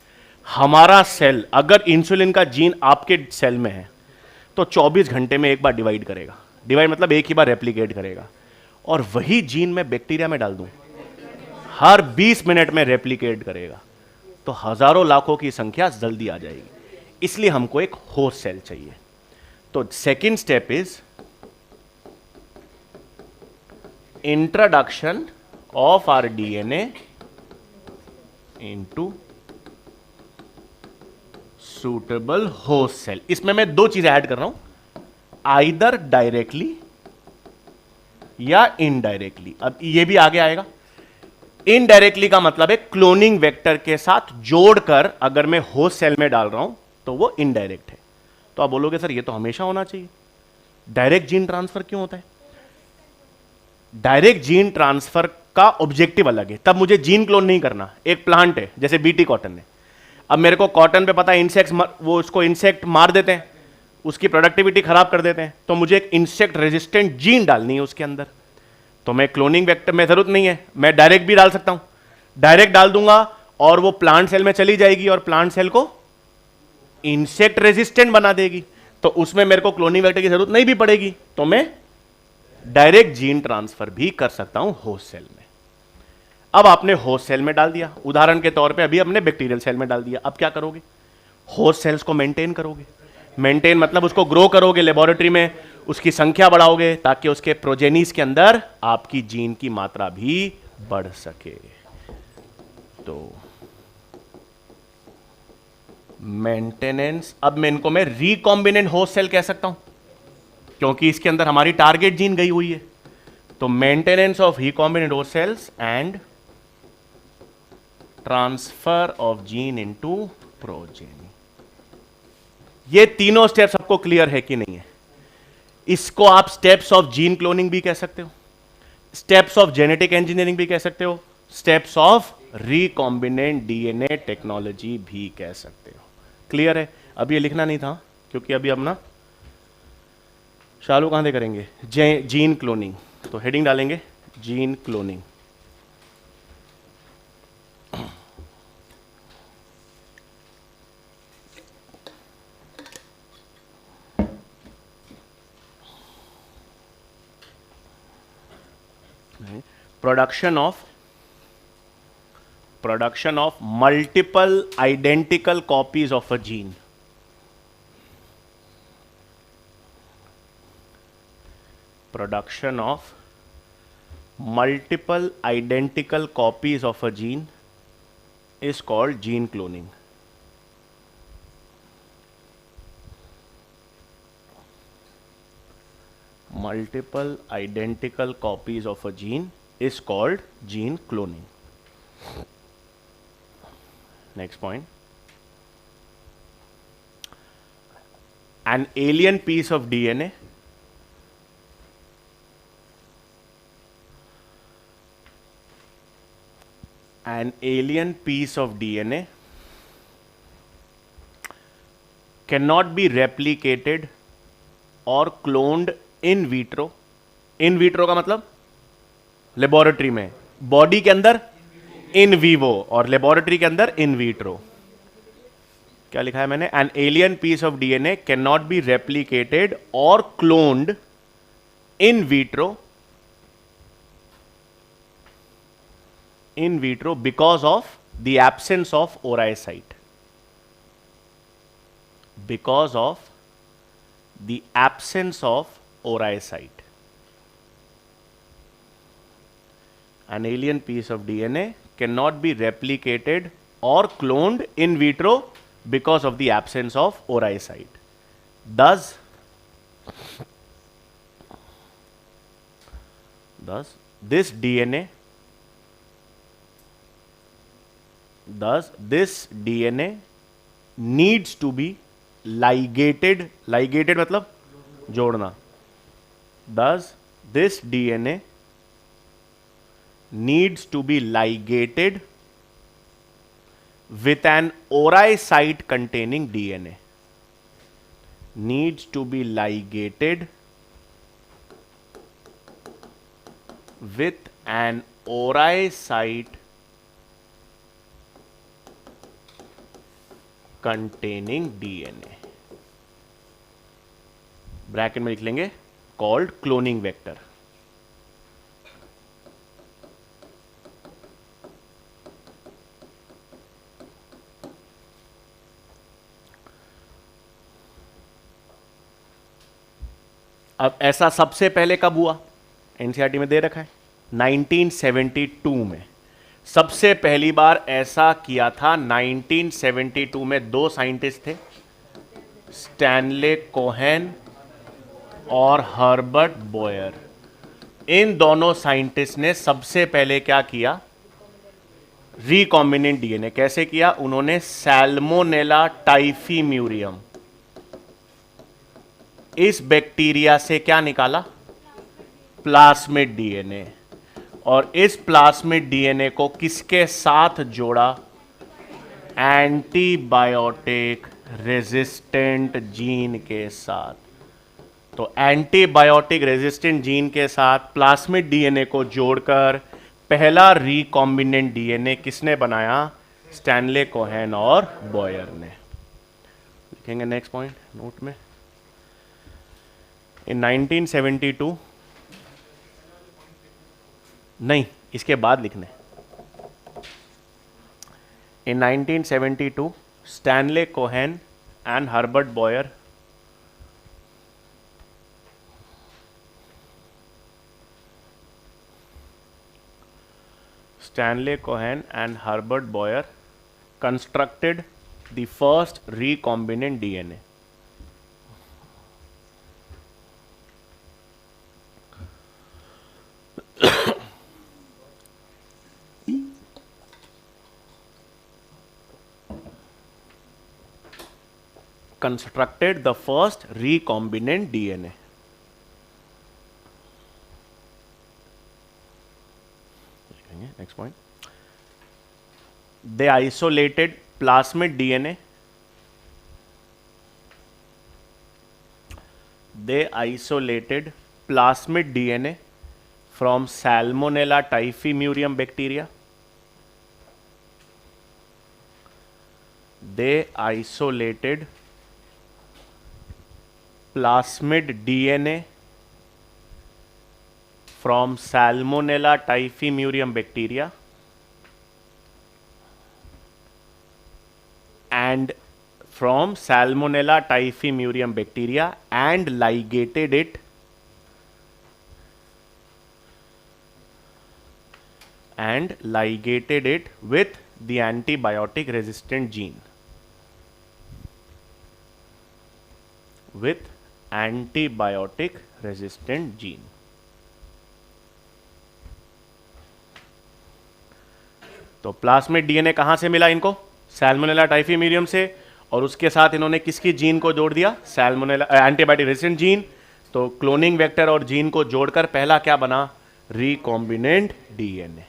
हमारा सेल अगर इंसुलिन का जीन आपके सेल में है तो 24 घंटे में एक बार डिवाइड करेगा, डिवाइड मतलब एक ही बार रेप्लिकेट करेगा, और वही जीन मैं बैक्टीरिया में डाल दूं, हर 20 मिनट में रेप्लिकेट करेगा, तो हजारों लाखों की संख्या जल्दी आ जाएगी। इसलिए हमको एक होस्ट सेल चाहिए। तो second step is introduction of R DNA into suitable host cell. इसमें मैं दो चीजें ऐड कर रहा हूं, आइदर डायरेक्टली या इनडायरेक्टली। अब ये भी आगे आएगा। इनडायरेक्टली का मतलब है क्लोनिंग वेक्टर के साथ जोड़कर अगर मैं होस्ट सेल में डाल रहा हूं तो वो इनडायरेक्ट है। तो आप बोलोगे सर ये तो हमेशा होना चाहिए, डायरेक्ट जीन ट्रांसफर क्यों होता है? डायरेक्ट जीन ट्रांसफर का ऑब्जेक्टिव अलग है, तब मुझे जीन क्लोन नहीं करना। एक प्लांट है जैसे बीटी कॉटन है, अब मेरे को कॉटन पे पता है इंसेक्ट, वो उसको इंसेक्ट मार देते हैं, उसकी प्रोडक्टिविटी खराब कर देते हैं, तो मुझे एक इंसेक्ट रेजिस्टेंट जीन डालनी है उसके अंदर। तो मैं क्लोनिंग वेक्टर में जरूरत नहीं है, मैं डायरेक्ट भी डाल सकता हूं। डायरेक्ट डाल दूंगा और वो प्लांट सेल में चली जाएगी और प्लांट सेल को इंसेक्ट रेजिस्टेंट बना देगी, तो उसमें मेरे को क्लोनिंग वेक्टर की जरूरत नहीं भी पड़ेगी, तो मैं डायरेक्ट जीन ट्रांसफर भी कर सकता हूं होस्ट सेल में। अब आपने होस्ट सेल में डाल दिया, उदाहरण के तौर पे अभी हमने बैक्टीरियल सेल में डाल दिया। अब क्या करोगे, होस्ट सेल्स को मेंटेन करोगे। मेंटेन मतलब उसको ग्रो करोगे लेबोरेटरी में, उसकी संख्या बढ़ाओगे ताकि उसके प्रोजेनीस के अंदर आपकी जीन की मात्रा भी बढ़ सके। तो मेंटेनेंस, अब मैं इनको मैं रिकॉम्बिनेंट होस्ट सेल कह सकता हूं क्योंकि इसके अंदर हमारी टारगेट जीन गई हुई है। तो maintenance of recombinant host cells and transfer of gene into progeny. ये तीनों स्टेप्स आपको क्लियर है कि नहीं है? इसको आप स्टेप्स ऑफ जीन क्लोनिंग भी कह सकते हो, स्टेप्स ऑफ जेनेटिक इंजीनियरिंग भी कह सकते हो, steps of recombinant DNA technology भी कह सकते हो। क्लियर है? अब ये लिखना नहीं था क्योंकि अभी हम ना चालू कहां से करेंगे, जीन क्लोनिंग। तो हेडिंग डालेंगे gene cloning. production of multiple identical copies of a gene. Production of multiple identical copies of a gene is called gene cloning. Multiple identical copies of a gene is called gene cloning. Next point. an alien piece of DNA cannot be replicated or cloned in vitro. In vitro का मतलब laboratory में, body के अंदर in vivo और laboratory के अंदर in vitro. क्या लिखा है मैंने? An alien piece of DNA can not be replicated और cloned in vitro because of the absence of oocyte. Because of the absence of oocyte. An alien piece of DNA cannot be replicated or cloned in vitro because of the absence of oocyte. Thus, this DNA needs to be ligated. Ligated मतलब जोड़ना. Thus, this DNA needs to be ligated with an oocyte containing DNA. Needs to be ligated with an oocyte containing DNA. Bracket में लिख लेंगे called cloning vector. अब ऐसा सबसे पहले कब हुआ? एनसीईआरटी में दे रखा है 1972 में. सबसे पहली बार ऐसा किया था 1972 में. दो साइंटिस्ट थे, स्टैनले कोहेन और हर्बर्ट बॉयर. इन दोनों साइंटिस्ट ने सबसे पहले क्या किया? Recombinant DNA. कैसे किया? उन्होंने सैल्मोनेला टाइफीम्यूरियम, इस बैक्टीरिया से क्या निकाला? Plasmid DNA. और इस प्लाज्मिड डीएनए को किसके साथ जोड़ा? एंटीबायोटिक रेजिस्टेंट जीन के साथ. तो एंटीबायोटिक रेजिस्टेंट जीन के साथ प्लाज्मिड डीएनए को जोड़कर पहला रिकॉम्बिनेंट डीएनए किसने बनाया? स्टैनले कोहेन और बॉयर ने. लिखेंगे नेक्स्ट पॉइंट नोट में. इन 1972 नहीं, इसके बाद लिखने. In 1972 Stanley Cohen and Herbert Boyer constructed the first recombinant DNA. Constructed the first recombinant DNA. Next point. They isolated plasmid DNA. They isolated plasmid DNA from Salmonella typhimurium bacteria. They isolated plasmid DNA from Salmonella typhimurium bacteria and from Salmonella typhimurium bacteria and ligated it with the antibiotic resistant gene. With antibiotic resistant gene. तो plasmid DNA कहां से मिला इनको? Salmonella टाइफीम्यूरियम से. और उसके साथ इन्होंने किसकी जीन को जोड़ दिया, सैल्मोनेला एंटीबायोटिक रेजिस्टेंट जीन। तो क्लोनिंग वेक्टर और जीन को जोड़कर पहला क्या बना, रिकॉम्बिनेंट डीएनए।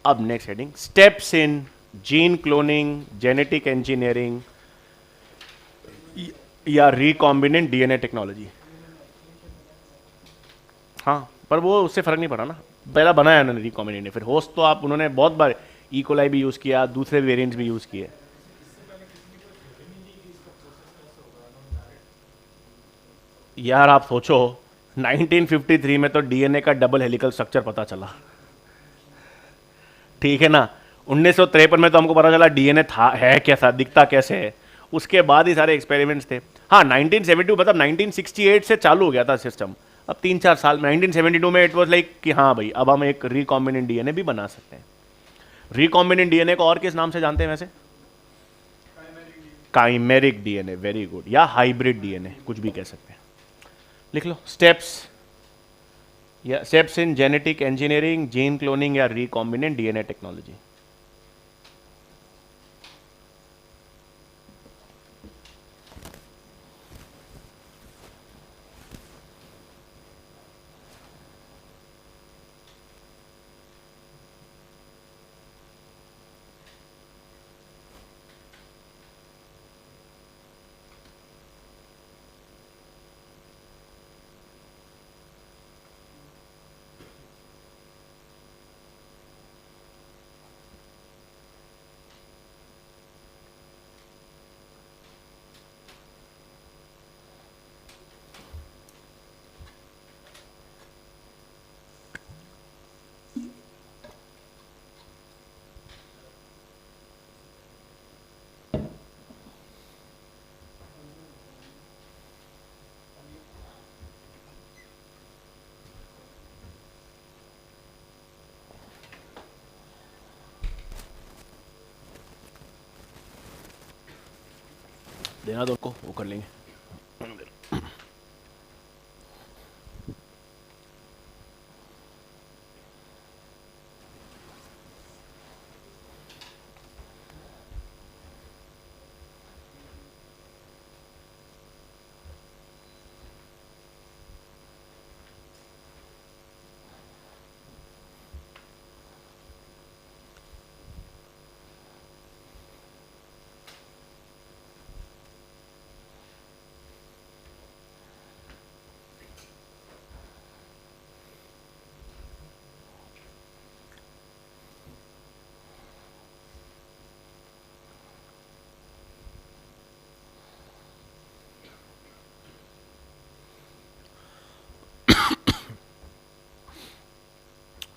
अब next heading, steps in gene cloning, genetic engineering या रिकॉम्बिनेंट डीएनए टेक्नोलॉजी। हाँ, पर वो उससे फर्क नहीं पड़ा ना, पहला बनाया उन्होंने रिकॉम्बिनेंट, फिर होस्ट तो आप उन्होंने बहुत बार इकोलाई भी यूज किया, दूसरे वेरिएंट्स भी यूज किए। यार आप सोचो 1953 में तो डीएनए का डबल हेलिकल स्ट्रक्चर पता चला, ठीक है ना। 1953 में तो हमको पता चला डीएनए था, है कैसा, दिखता कैसे है, उसके बाद ही सारे एक्सपेरिमेंट्स थे। हाँ 1972 मतलब 1968 से चालू हो गया था सिस्टम। अब 3-4 साल में 1972 में इट वाज लाइक कि हाँ भाई अब हम एक रिकॉम्बिनेंट डीएनए भी बना सकते हैं। रिकॉम्बिनेंट डीएनए को और किस नाम से जानते हैं वैसे, काइमेरिक डीएनए, वेरी गुड, या हाइब्रिड डीएनए कुछ भी कह सकते हैं। लिख लो स्टेप्स, या steps in genetic engineering, gene cloning या रिकॉम्बिनेंट डीएनए टेक्नोलॉजी। देना तो उनको, वो कर लेंगे।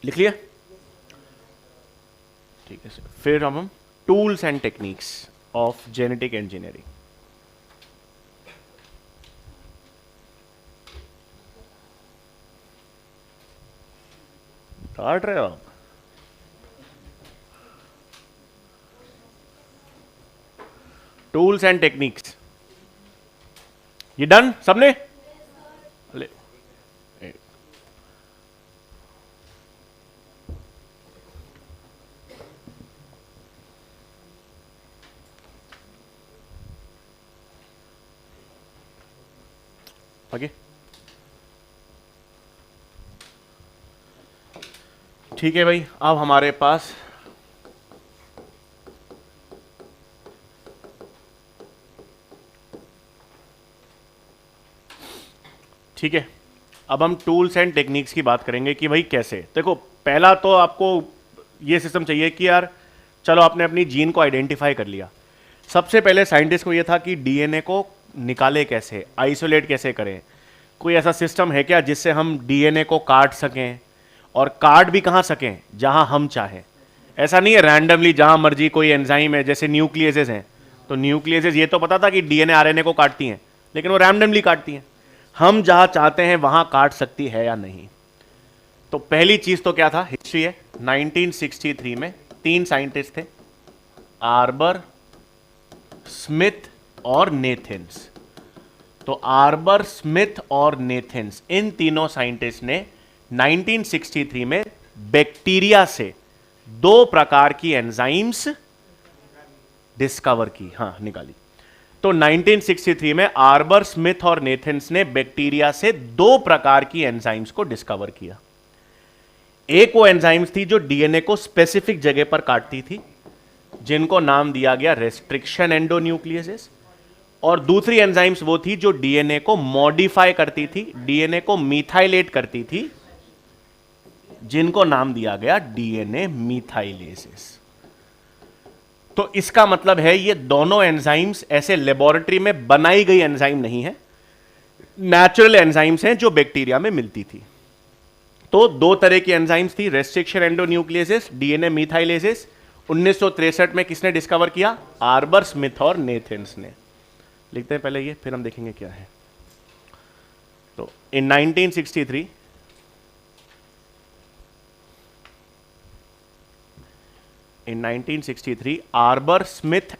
लिख लिया, ठीक है सर। फिर हम tools and techniques of genetic engineering. काट रहे हो आप, टूल्स एंड टेक्निक्स, ये डन सबने। ले आगे, ठीक है भाई। अब हमारे पास ठीक है, अब हम टूल्स एंड टेक्निक्स की बात करेंगे कि भाई कैसे। देखो पहला तो आपको ये सिस्टम चाहिए कि यार चलो आपने अपनी जीन को आइडेंटिफाई कर लिया। सबसे पहले साइंटिस्ट को ये था कि डीएनए को निकाले कैसे, आइसोलेट कैसे करें। कोई ऐसा सिस्टम है क्या जिससे हम डीएनए को काट सकें, और काट भी कहाँ सकें, जहां हम चाहें। ऐसा नहीं है रैंडमली जहां मर्जी कोई एंजाइम है, जैसे न्यूक्लियसेस हैं, तो न्यूक्लियसेस ये तो पता था कि डीएनए आरएनए को काटती हैं, लेकिन वो रैंडमली काटती हैं। हम जहां चाहते हैं वहां काट सकती है या नहीं। तो पहली चीज तो क्या था, हिस्ट्री है। 1963 में 3 साइंटिस्ट थे, आर्बर, स्मिथ और नेथेंस। तो आर्बर, स्मिथ और नेथेंस, इन तीनों साइंटिस्ट ने 1963 में बैक्टीरिया से 2 प्रकार की एंजाइम्स डिस्कवर की, हाँ निकाली। तो 1963 में आर्बर स्मिथ और नेथन्स ने बैक्टीरिया से दो प्रकार की एंजाइम्स को डिस्कवर किया। एक वो एंजाइम्स थी जो डीएनए को स्पेसिफिक जगह पर काटती थी, जिनको नाम दिया गया रेस्ट्रिक्शन एंडोन्यूक्लियसेस, और दूसरी एंजाइम्स वो थी जो डीएनए को मॉडिफाई करती थी, डीएनए को मिथाइलेट करती थी, जिनको नाम दिया गया डीएनए मिथाइलेसिस। तो इसका मतलब है ये दोनों एंजाइम्स ऐसे लेबोरेटरी में बनाई गई एंजाइम नहीं है, नेचुरल एंजाइम्स हैं जो बैक्टीरिया में मिलती थी। तो दो तरह की एंजाइम्स थी, रेस्ट्रिक्शन एंडोन्यूक्लियसिस, डीएनए मिथाइलेसिस। 1963 में किसने डिस्कवर किया? आर्बर स्मिथ और नेथन्स ने। लिखते हैं पहले ये, फिर हम देखेंगे क्या है। तो इन 1963 Arbor, Smith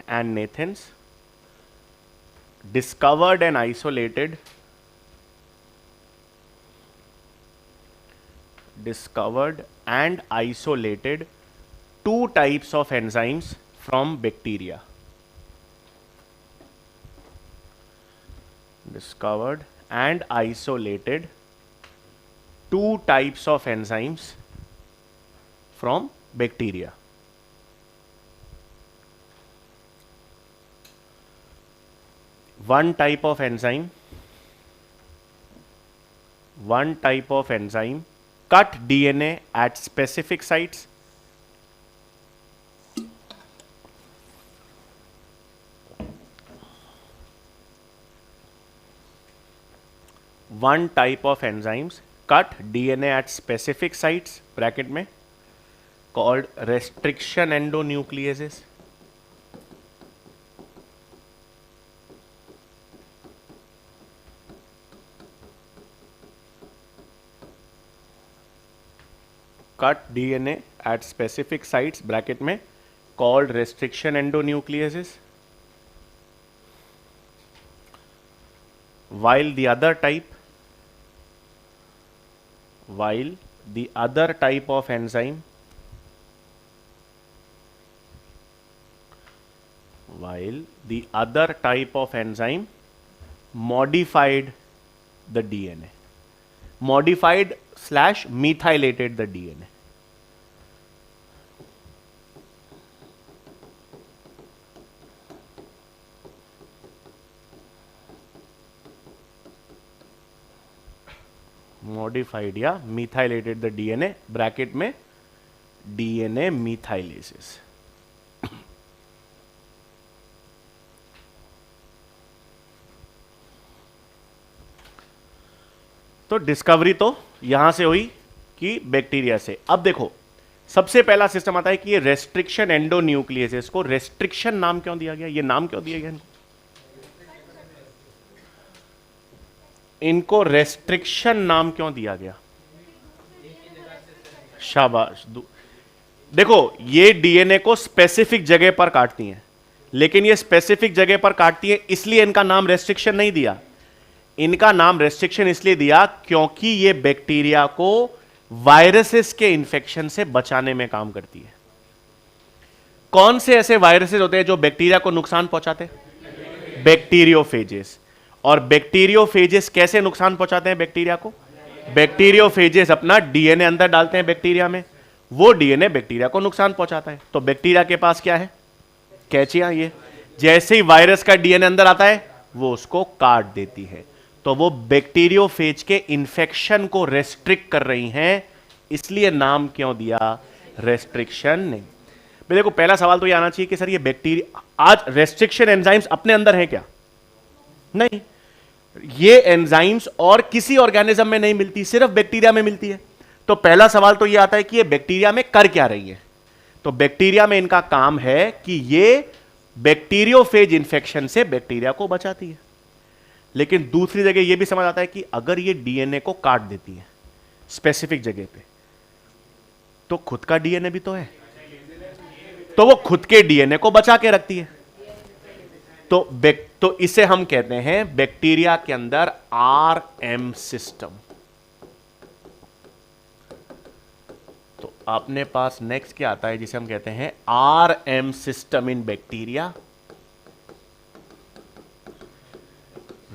and Nathans discovered and isolated two types of enzymes from bacteria. Discovered and isolated two types of enzymes from bacteria. One type of enzyme cut DNA at specific sites. One type of enzymes cut DNA at specific sites, bracket में, called restriction endonucleases. Cut DNA at specific sites, bracket में, called restriction endonucleases. While the other type of enzyme modified the DNA, modified / methylated the DNA. Modified या methylated the DNA, bracket में DNA मिथाइलेसिस। तो discovery तो यहां से हुई कि bacteria से। अब देखो सबसे पहला सिस्टम आता है कि ये रेस्ट्रिक्शन एंडोन्यूक्लियसेस को रेस्ट्रिक्शन नाम क्यों दिया गया? ये नाम क्यों दिया गया इनको रेस्ट्रिक्शन नाम क्यों दिया गया? शाबाश। देखो ये डीएनए को स्पेसिफिक जगह पर काटती हैं, लेकिन ये स्पेसिफिक जगह पर काटती है इसलिए इनका नाम रेस्ट्रिक्शन नहीं दिया। इनका नाम रेस्ट्रिक्शन इसलिए दिया क्योंकि ये बैक्टीरिया को वायरसेस के इंफेक्शन से बचाने में काम करती है। कौन से ऐसे वायरसेस होते हैं जो बैक्टीरिया को नुकसान पहुंचाते हैं? बैक्टीरियोफेजेस। और बैक्टीरियोफेजेस कैसे नुकसान पहुंचाते हैं बैक्टीरिया को? बैक्टीरियोफेजेस अपना डीएनए अंदर डालते हैं बैक्टीरिया में, वो डीएनए बैक्टीरिया को नुकसान पहुंचाता है। तो बैक्टीरिया के पास क्या है? कैचियां। ये जैसे ही वायरस का डीएनए अंदर आता है वो उसको काट देती है। तो वो बैक्टीरियोफेज के इंफेक्शन को रेस्ट्रिक्ट कर रही हैं, इसलिए नाम क्यों दिया? रेस्ट्रिक्शन नहीं। देखो पहला सवाल तो ये आना चाहिए कि सर ये बैक्टीरिया, आज रेस्ट्रिक्शन एंजाइम्स अपने अंदर है क्या? नहीं, ये एंजाइम्स और किसी ऑर्गेनिज्म में नहीं मिलती, सिर्फ बैक्टीरिया में मिलती है। तो पहला सवाल तो ये आता है कि ये बैक्टीरिया में कर क्या रही है? तो बैक्टीरिया में इनका काम है कि ये बैक्टीरियोफेज इंफेक्शन से बैक्टीरिया को बचाती है। लेकिन दूसरी जगह यह भी समझ आता है कि अगर ये डीएनए को काट देती है स्पेसिफिक जगह पे, तो खुद का डीएनए भी तो है, तो वो खुद के डीएनए को बचा के रखती है। तो इसे हम कहते हैं बैक्टीरिया के अंदर आरएम सिस्टम। तो अपने पास नेक्स्ट क्या आता है जिसे हम कहते हैं RM system in bacteria.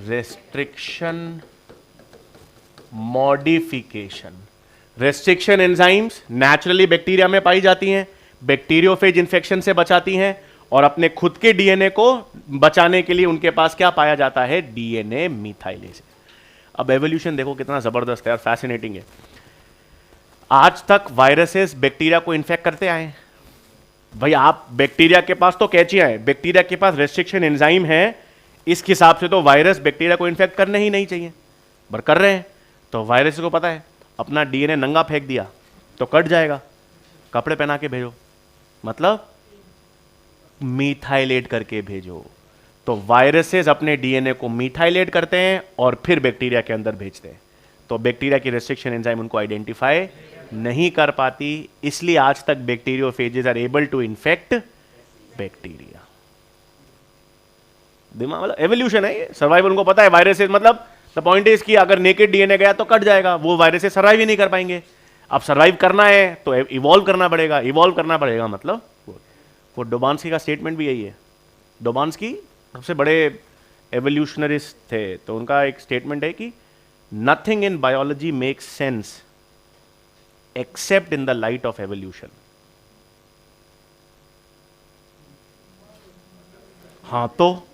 Restriction modification. Restriction enzymes naturally bacteria में पाई जाती हैं, बैक्टीरियोफेज इंफेक्शन से बचाती हैं, और अपने खुद के डीएनए को बचाने के लिए उनके पास क्या पाया जाता है, डीएनए मिथाइलेज। अब एवोल्यूशन देखो कितना जबरदस्त है और फैसिनेटिंग है। आज तक वायरसेस बैक्टीरिया को इन्फेक्ट करते आए हैं। भाई आप बैक्टीरिया के पास तो कैचियां हैं, बैक्टीरिया के पास रेस्ट्रिक्शन एंजाइम है, इस हिसाब से तो वायरस बैक्टीरिया को इन्फेक्ट करने ही नहीं चाहिए, पर कर रहे हैं। तो वायरस को पता है अपना डीएनए नंगा फेंक दिया तो कट जाएगा, कपड़े पहना के भेजो, मतलब मिथाइलेट करके भेजो। तो वायरसेस अपने डीएनए को मिथाइलेट करते हैं और फिर बैक्टीरिया के अंदर भेजते हैं। तो बैक्टीरिया की रेस्ट्रिक्शन एंजाइम उनको आइडेंटिफाई नहीं कर पाती, इसलिए आज तक bacteriophages are able to infect bacteria. दिमाग मतलब एवोल्यूशन है ये, सर्वाइवल उनको पता है। वायरसेस मतलब द पॉइंट इज कि अगर नेकेड डीएनए गया तो कट जाएगा, वो वायरसेस सर्वाइव ही नहीं कर पाएंगे। अब सर्वाइव करना है तो इवॉल्व करना पड़ेगा, इवॉल्व करना पड़ेगा मतलब वो डोबांस्की का स्टेटमेंट भी यही है। डोबांस्की सबसे बड़े एवोल्यूशनरिस्ट थे, तो उनका एक स्टेटमेंट है कि nothing in biology makes sense accept in the light of evolution. हाँ तो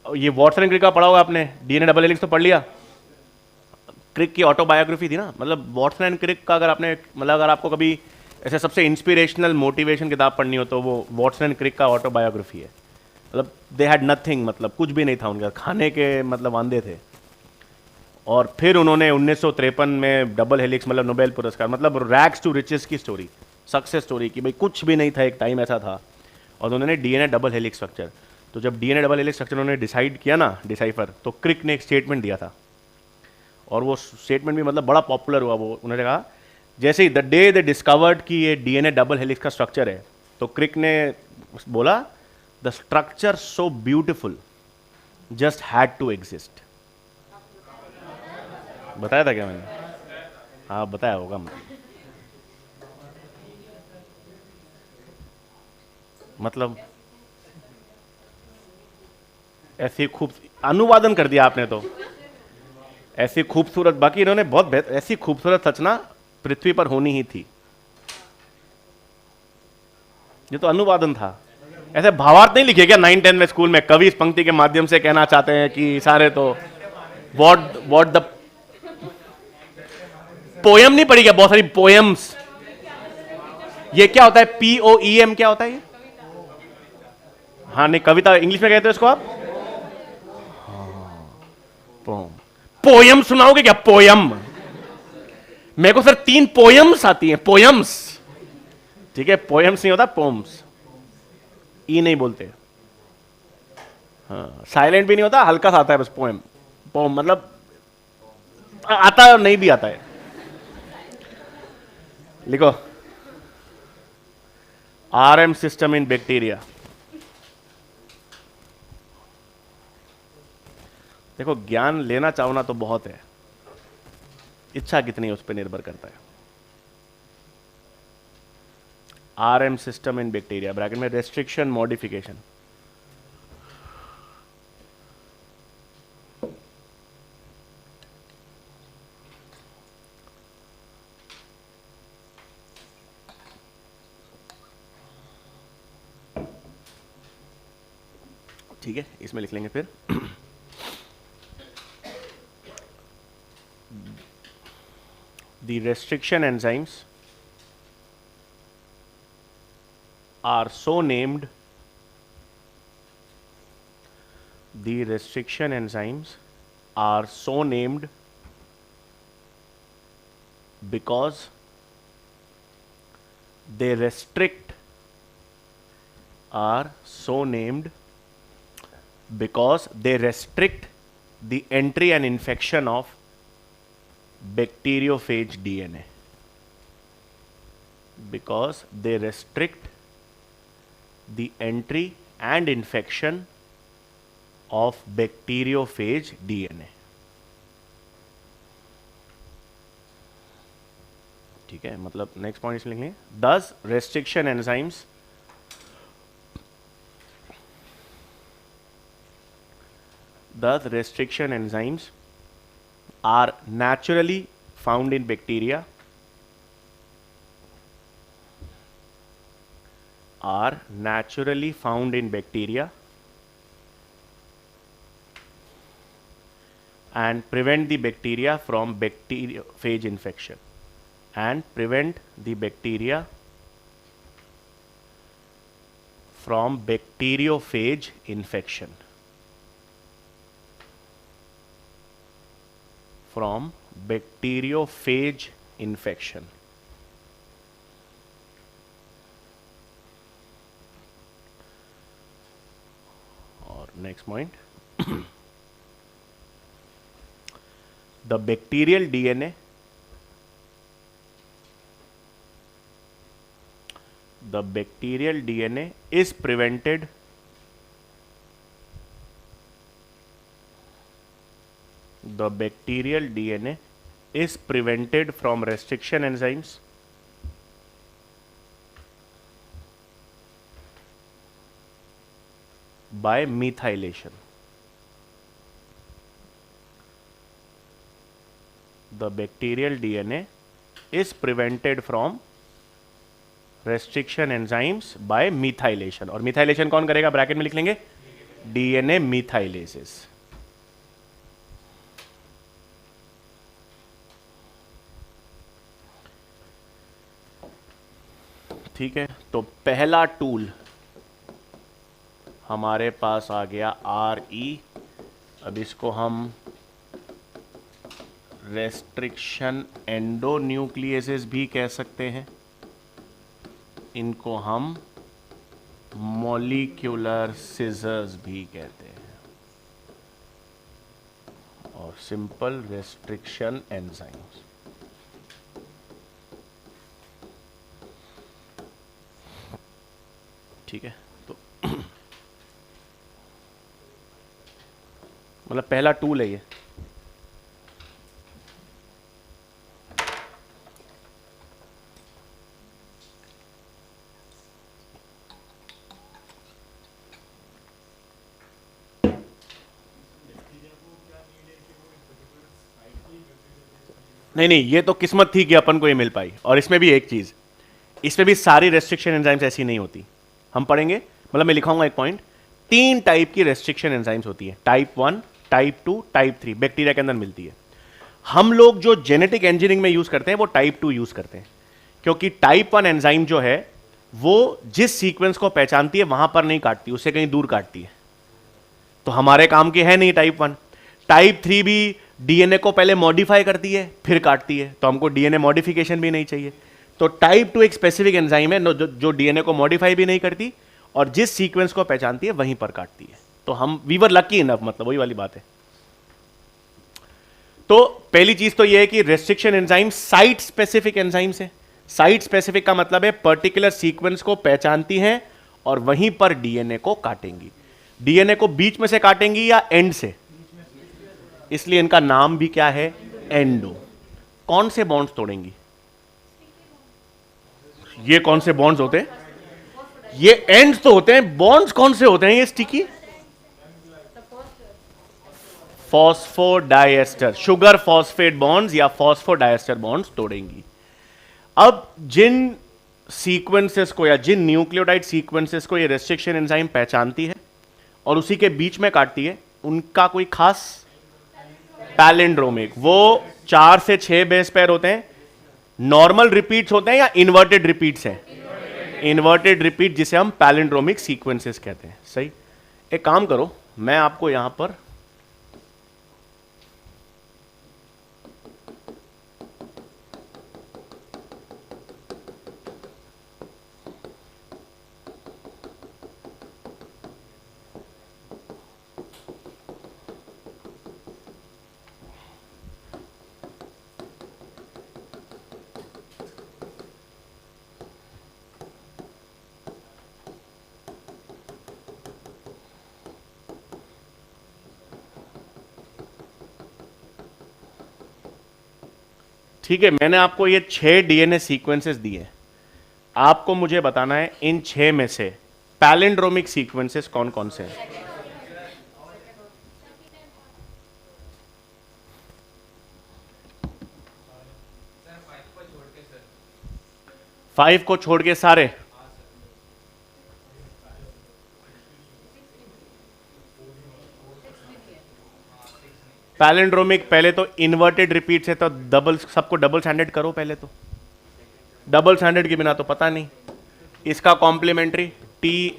ये वॉटसन एंड क्रिक का पढ़ा होगा आपने, डीएनए डबल हेलिक्स तो पढ़ लिया। क्रिक की ऑटोबायोग्राफी थी ना, मतलब वॉटसन एंड क्रिक का अगर आपने मतलब अगर आपको कभी ऐसे सबसे इंस्पिरेशनल मोटिवेशन किताब पढ़नी हो तो वो वॉटसन एंड क्रिक का ऑटोबायोग्राफी है। मतलब दे हैड नथिंग, मतलब कुछ भी नहीं था उनका, खाने के मतलब वांदे थे। और फिर उन्होंने 1953 में डबल हेलिक्स मतलब नोबेल पुरस्कार, मतलब रैग्स टू रिचेस की स्टोरी, सक्सेस स्टोरी की भाई कुछ भी नहीं था, एक टाइम ऐसा था, और उन्होंने डीएनए डबल हेलिक्स स्ट्रक्चर। तो जब डीएनए डबल हेलिक्स स्ट्रक्चर उन्होंने डिसाइड किया ना, डिसाइफर, तो क्रिक ने एक स्टेटमेंट दिया था, और वो स्टेटमेंट भी मतलब बड़ा पॉपुलर हुआ। वो उन्होंने कहा जैसे ही द डे दे डिस्कवर्ड कि ये डीएनए डबल हेलिक्स का स्ट्रक्चर है, तो क्रिक ने बोला the structure so beautiful just had to exist. बताया था क्या मैंने? हाँ बताया होगा मतलब ऐसी खूब अनुवादन कर दिया आपने तो, ऐसी खूबसूरत, बाकी इन्होंने बहुत ऐसी खूबसूरत रचना पृथ्वी पर होनी ही थी। ये तो अनुवादन था, ऐसे भावार्थ नहीं लिखे क्या 9-10 में स्कूल में? कवि इस पंक्ति के माध्यम से कहना चाहते हैं कि सारे तो व्हाट द पोयम नहीं पढ़ी क्या? बहुत सारी पोयम्स। ये क्या होता है POEM, क्या होता है ये? हाँ नहीं, कविता इंग्लिश में कहते हो इसको आप? पोम। पोयम सुनाओगे क्या? पोयम। मेरे को सर 3 पोयम्स आती हैं, पोयम्स। ठीक है, पोयम्स नहीं होता, पोम्स। ई नहीं बोलते, हाँ साइलेंट भी नहीं होता, हल्का सा आता है बस पोएम। पोम मतलब आता नहीं भी आता है। लिखो आरएम सिस्टम इन बैक्टीरिया। देखो ज्ञान लेना चाहो ना तो बहुत है, इच्छा कितनी है उस पर निर्भर करता है। RM system in bacteria, bracket में रेस्ट्रिक्शन मॉडिफिकेशन। ठीक है, इसमें लिख लेंगे फिर the restriction enzymes are so named, the restriction enzymes are so named because they restrict, are so named because they restrict the entry and infection of bacteriophage DNA. because they restrict the entry and infection of bacteriophage DNA. ठीक है, मतलब next point इसमें लिख लेंगे, दस restriction enzymes are naturally found in bacteria, and prevent the bacteria from bacteriophage infection, from bacteriophage infection. और next point, the bacterial DNA is prevented from restriction enzymes by methylation. The bacterial DNA is prevented from restriction enzymes by methylation. और methylation कौन करेगा, bracket में लिख लेंगे, DNA methylases. ठीक है, तो पहला टूल हमारे पास आ गया RE. अब इसको हम रेस्ट्रिक्शन एंडोन्यूक्लियसेस भी कह सकते हैं, इनको हम मॉलिक्यूलर सीजर्स भी कहते हैं, और सिंपल रेस्ट्रिक्शन एंजाइम्स. ठीक है, तो मतलब पहला टूल है ये. नहीं, ये तो किस्मत थी कि अपन को ये मिल पाई. और इसमें भी एक चीज, इसमें भी सारी रेस्ट्रिक्शन एंजाइम्स ऐसी नहीं होती. हम पढ़ेंगे, मतलब मैं लिखाऊंगा एक पॉइंट, 3 टाइप की रेस्ट्रिक्शन एंजाइम्स होती है, टाइप 1, टाइप 2, टाइप 3, बैक्टीरिया के अंदर मिलती है. हम लोग जो जेनेटिक इंजीनियरिंग में यूज करते हैं वो टाइप 2 यूज करते हैं, क्योंकि टाइप 1 एंजाइम जो है वो जिस सीक्वेंस को पहचानती है वहां पर नहीं काटती, उससे कहीं दूर काटती है. तो हमारे काम की है नहीं टाइप 1. टाइप 3 भी डीएनए को पहले मॉडिफाई करती है फिर काटती है, तो हमको डीएनए मॉडिफिकेशन भी नहीं चाहिए. तो टाइप 2 एक स्पेसिफिक एंजाइम है जो डीएनए को मॉडिफाई भी नहीं करती और जिस सीक्वेंस को पहचानती है वहीं पर काटती है. तो हम वी वर लकी इनफ, मतलब वही वाली बात है. तो पहली चीज तो यह है कि restriction enzyme site specific enzymes है. साइट स्पेसिफिक का मतलब है पर्टिकुलर सीक्वेंस को पहचानती हैं और वहीं पर डीएनए को काटेंगी. डीएनए को बीच में से काटेंगी या एंड से, इसलिए इनका नाम भी क्या है, एंडो. कौन से बॉन्ड्स तोड़ेंगी, ये कौन से बॉन्ड्स होते हैं, ये एंड्स तो होते हैं. बॉन्ड्स कौन से होते हैं, ये sticky phosphodiester, sugar phosphate bonds या फॉस्फोडाइएस्टर बॉन्ड्स तोड़ेंगी. अब जिन सीक्वेंसेस को या जिन न्यूक्लियोटाइड सीक्वेंसेस को ये रेस्ट्रिक्शन एंजाइम पहचानती है और उसी के बीच में काटती है, उनका कोई खास पैलिंड्रोमिक, वो 4 से 6 बेस पेयर होते हैं. नॉर्मल रिपीट्स होते हैं या इन्वर्टेड रिपीट्स हैं, इन्वर्टेड रिपीट जिसे हम पैलिंड्रोमिक सीक्वेंसेस कहते हैं. सही, एक काम करो, मैं आपको यहां पर ठीक है, मैंने आपको ये 6 डीएनए सीक्वेंसेस दिए, आपको मुझे बताना है इन 6 में से पैलिंड्रोमिक सीक्वेंसेस कौन कौन से हैं। 5 को छोड़ के सारे। पैलिंड्रोमिक पहले तो इन्वर्टेड रिपीट है, तो डबल, सबको डबल स्टैंडर्ड करो पहले तो, डबल स्टैंडर्ड के बिना तो पता नहीं। इसका कॉम्प्लीमेंट्री टी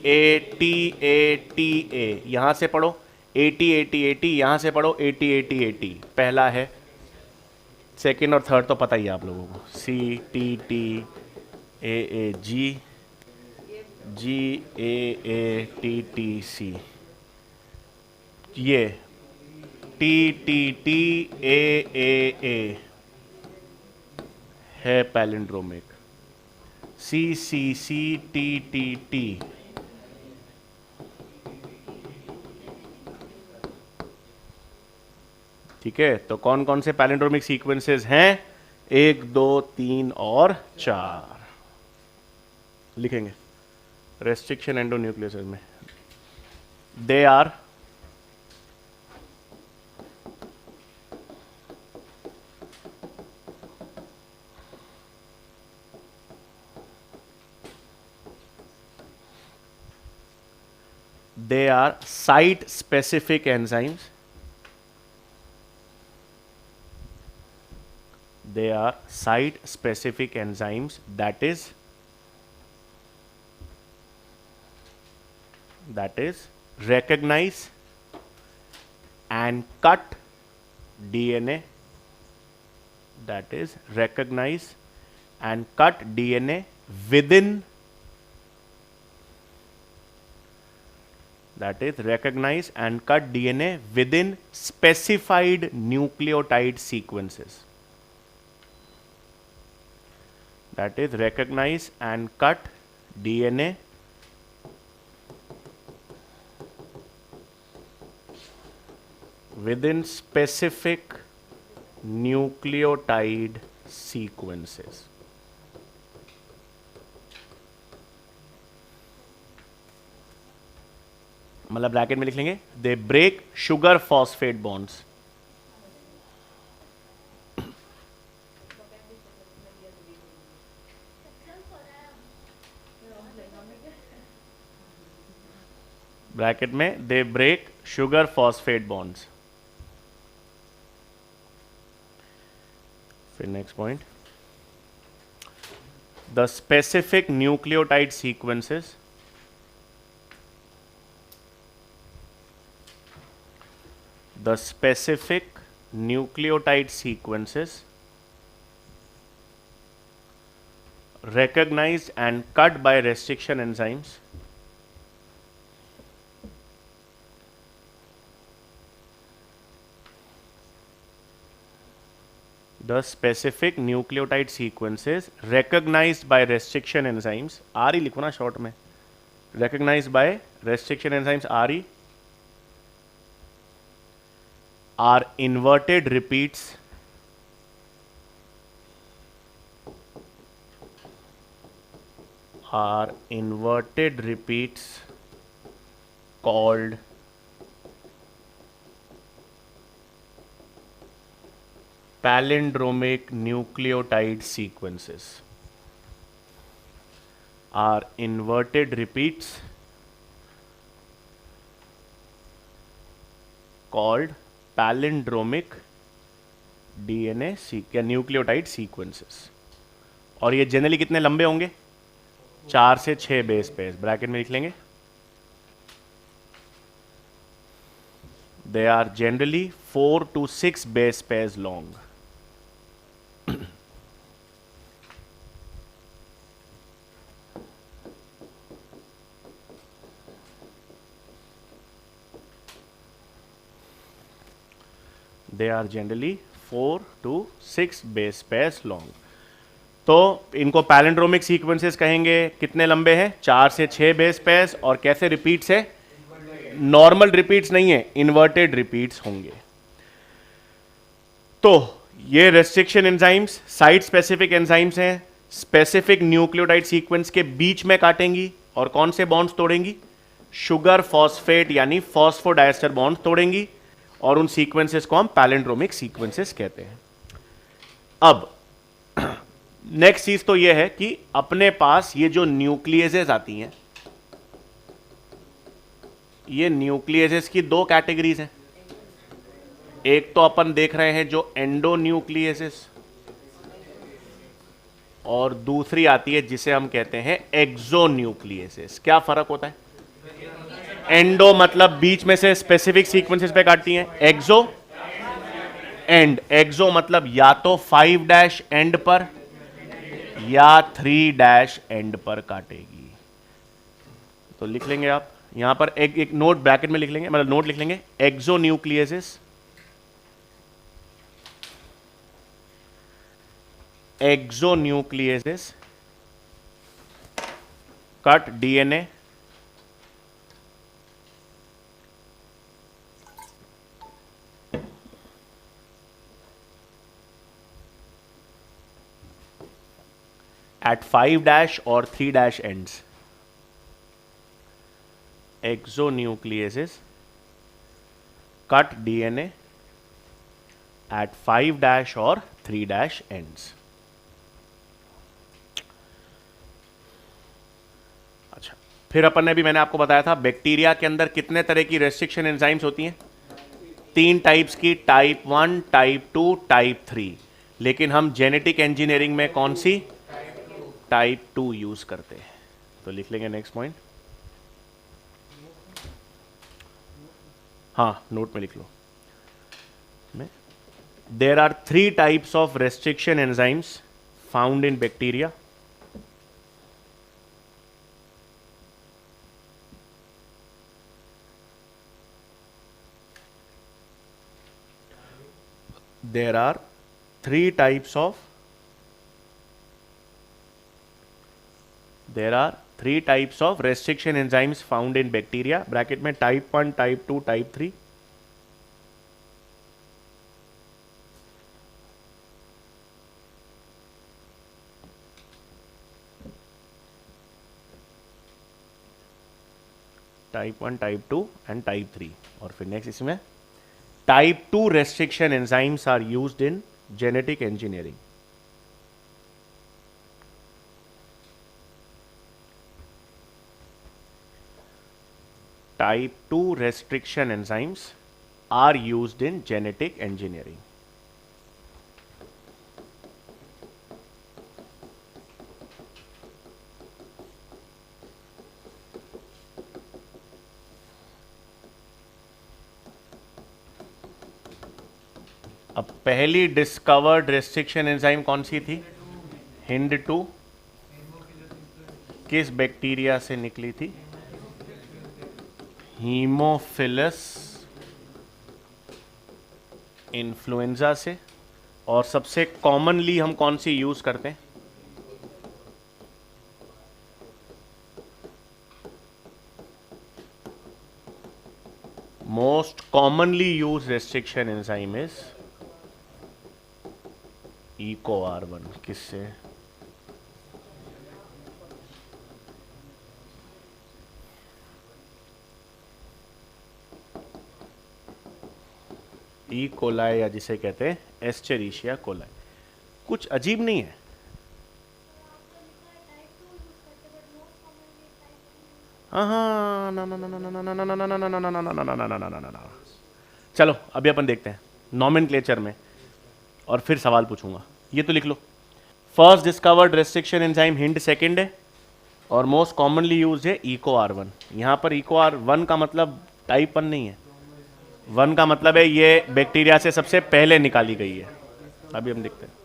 ए यहां से पढ़ो, 80 यहां से पढ़ो 80 पहला है। सेकंड और थर्ड तो पता ही है आप लोगों को, CTT AAG GAATTC, ये TTT AAA है पैलिंड्रोमिक, CCC TTT। ठीक है, तो कौन कौन से पैलिंड्रोमिक सीक्वेंसेस हैं? 1 2 3 और 4 लिखेंगे रेस्ट्रिक्शन एंडोन्यूक्लियस में। They are site specific enzymes. They are site specific enzymes, that is recognize and cut DNA, that is recognize and cut DNA within, that is recognize and cut DNA within specified nucleotide sequences, that is recognize and cut DNA within specific nucleotide sequences. मतलब bracket में लिख लेंगे, they break sugar phosphate bonds, bracket में they break sugar phosphate bonds. फिर next point, the specific nucleotide sequences, the specific nucleotide sequences recognized and cut by restriction enzymes the specific nucleotide sequences recognized by restriction enzymes, RE लिखो ना short में, recognized by restriction enzymes RE are inverted repeats called palindromic nucleotide sequences, are inverted repeats called palindromic DNA या nucleotide sequences. और ये generally कितने लंबे होंगे? 4 से 6 बेस पेयर्स, ब्रैकेट में लिख लेंगे। They are generally 4 to 6 base pairs long. They are generally 4 to 6 base pairs long. तो इनको पैलिंड्रोमिक सीक्वेंसेस कहेंगे। कितने लंबे हैं? 4 से 6 बेस पेयर्स। और कैसे रिपीट्स है? नॉर्मल रिपीट्स नहीं है, इन्वर्टेड रिपीट्स होंगे। तो ये restriction enzymes site specific enzymes हैं, स्पेसिफिक न्यूक्लियोटाइड सीक्वेंस के बीच में काटेंगी और कौन से बॉन्ड्स तोड़ेंगी? शुगर फॉस्फेट यानी फॉस्फोडाइस्टर बॉन्ड तोड़ेंगी और उन सीक्वेंसेस को हम पैलिंड्रोमिक सीक्वेंसेस कहते हैं। अब नेक्स्ट चीज तो यह है कि अपने पास ये जो न्यूक्लियसेस आती हैं, ये न्यूक्लियसेस की दो कैटेगरीज हैं। एक तो अपन देख रहे हैं जो एंडोन्यूक्लियसेस, और दूसरी आती है जिसे हम कहते हैं एक्सोन्यूक्लियसेस। क्या फर्क होता है? एंडो मतलब बीच में से स्पेसिफिक सीक्वेंसेस पे काटती हैं, एक्सो एक्सो मतलब या तो 5' एंड पर या 3' एंड पर काटेगी। तो लिख लेंगे आप यहां पर एक नोट ब्रैकेट में लिख लेंगे, मतलब नोट लिख लेंगे, एक्सोन्यूक्लियसेस, एक्सोन्यूक्लियसेस cut DNA at 5' or 3' ends. Exonucleases cut DNA at 5' or 3' ends. अच्छा, फिर अपन ने भी, मैंने आपको बताया था बैक्टीरिया के अंदर कितने तरह की रेस्ट्रिक्शन एंजाइम्स होती हैं? 3 टाइप्स की, टाइप 1, टाइप 2, टाइप 3। लेकिन हम जेनेटिक इंजीनियरिंग में कौन सी? टाइप 2 यूज करते हैं। तो लिख लेंगे नेक्स्ट पॉइंट। हाँ, नोट में लिख लो। There are 3 types of restriction enzymes found in bacteria. There are 3 types of There are 3 types of restriction enzymes found in bacteria, bracket में type 1, type 2, type 3। Type 1, type 2 and type 3। और फिर next इसमें type 2 restriction enzymes are used in genetic engineering. Type 2 restriction enzymes are used in genetic engineering. अब पहली discovered restriction enzyme कौन सी थी? Hind 2। किस bacteria से निकली थी? हीमोफिलस इन्फ्लुएंजा से। और सबसे कॉमनली हम कौन सी यूज करते हैं? Most commonly use restriction enzyme is EcoR1। किससे? ई कोलाई, या जिसे कहते हैं एस्चेरिशिया कोलाई। कुछ अजीब नहीं है। हाँ हाँ, ना ना ना ना ना ना ना ना ना ना ना ना ना ना ना ना ना ना। चलो अभी अपन देखते हैं नॉमेनक्लेचर में और फिर सवाल पूछूंगा। ये तो लिख लो, first discovered restriction enzyme Hind second है और मोस्ट कॉमनली यूज है EcoR1। यहाँ पर EcoR1 का मतलब टाइप 1 नहीं है, 1 का मतलब है ये बैक्टीरिया से सबसे पहले निकाली गई है। अभी हम देखते हैं।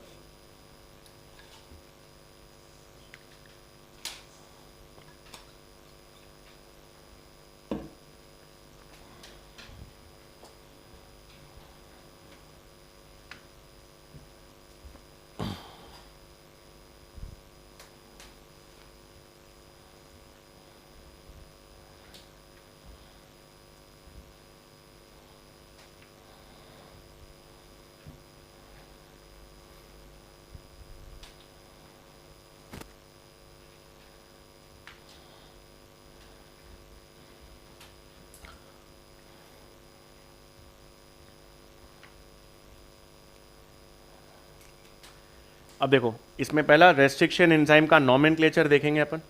अब देखो, इसमें पहला रेस्ट्रिक्शन एंजाइम का नॉमेनक्लेचर देखेंगे अपन।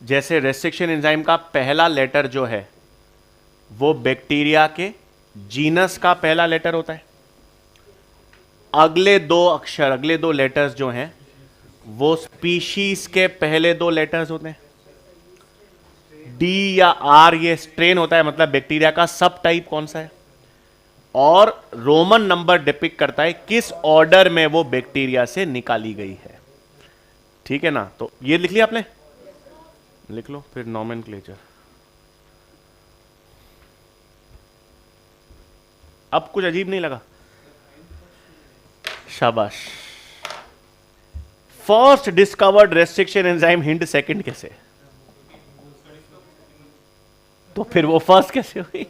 जैसे रेस्ट्रिक्शन एंजाइम का पहला लेटर जो है वो बैक्टीरिया के जीनस का पहला लेटर होता है। अगले दो अक्षर, अगले दो लेटर्स जो हैं वो स्पीशीज के पहले दो लेटर्स होते हैं। डी या आर ये स्ट्रेन होता है, मतलब बैक्टीरिया का सब टाइप कौन सा है। और रोमन नंबर डिपिक्ट करता है किस ऑर्डर में वो बैक्टीरिया से निकाली गई है। ठीक है ना, तो ये लिख लिया आपने, लिख लो फिर नॉमेनक्लेचर। अब कुछ अजीब नहीं लगा? शाबाश। First discovered restriction enzyme hint second कैसे? तो फिर वो फर्स्ट कैसे हुई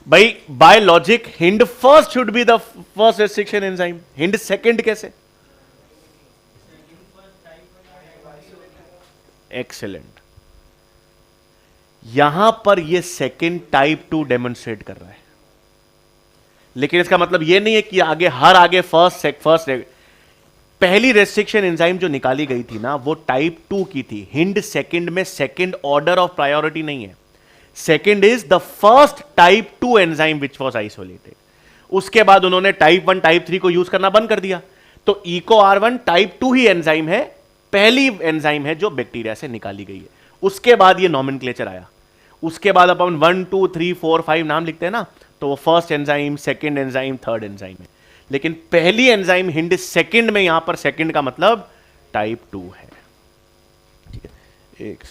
भाई? By logic hind first should be the first restriction enzyme, Hind second कैसे? एक्सेलेंट। यहां पर ये सेकंड टाइप 2 डेमोन्स्ट्रेट कर रहा है, लेकिन इसका मतलब ये नहीं है कि आगे फर्स्ट पहली रेस्ट्रिक्शन एंजाइम जो निकाली गई थी ना वो टाइप 2 की थी। हिंड सेकंड में सेकंड ऑर्डर ऑफ प्रायोरिटी नहीं है। Second is the first type 2 enzyme which was isolated. उसके बाद उन्होंने टाइप 1 टाइप 3 को यूज करना बंद कर दिया। तो इको R1 टाइप 2 ही एंजाइम है, पहली एंजाइम है जो बैक्टीरिया से निकाली गई है। उसके बाद ये नॉमेनक्लेचर आया। उसके बाद अपन 1 2 3 4 5 नाम लिखते हैं ना, तो वो first enzyme, second enzyme, third enzyme है। लेकिन पहली एंजाइम हिंड सेकंड में, यहां पर सेकंड का मतलब टाइप 2 है। ठीक है, एक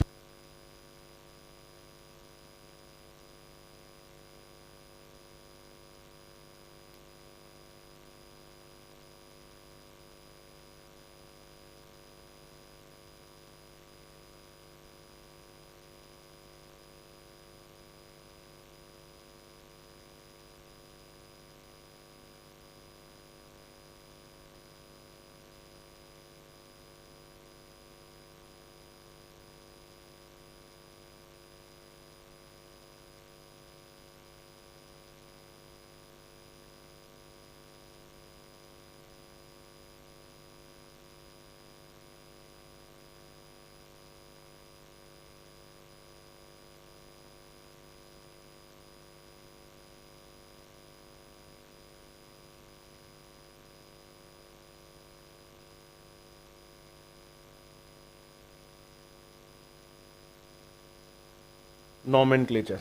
nomenclature.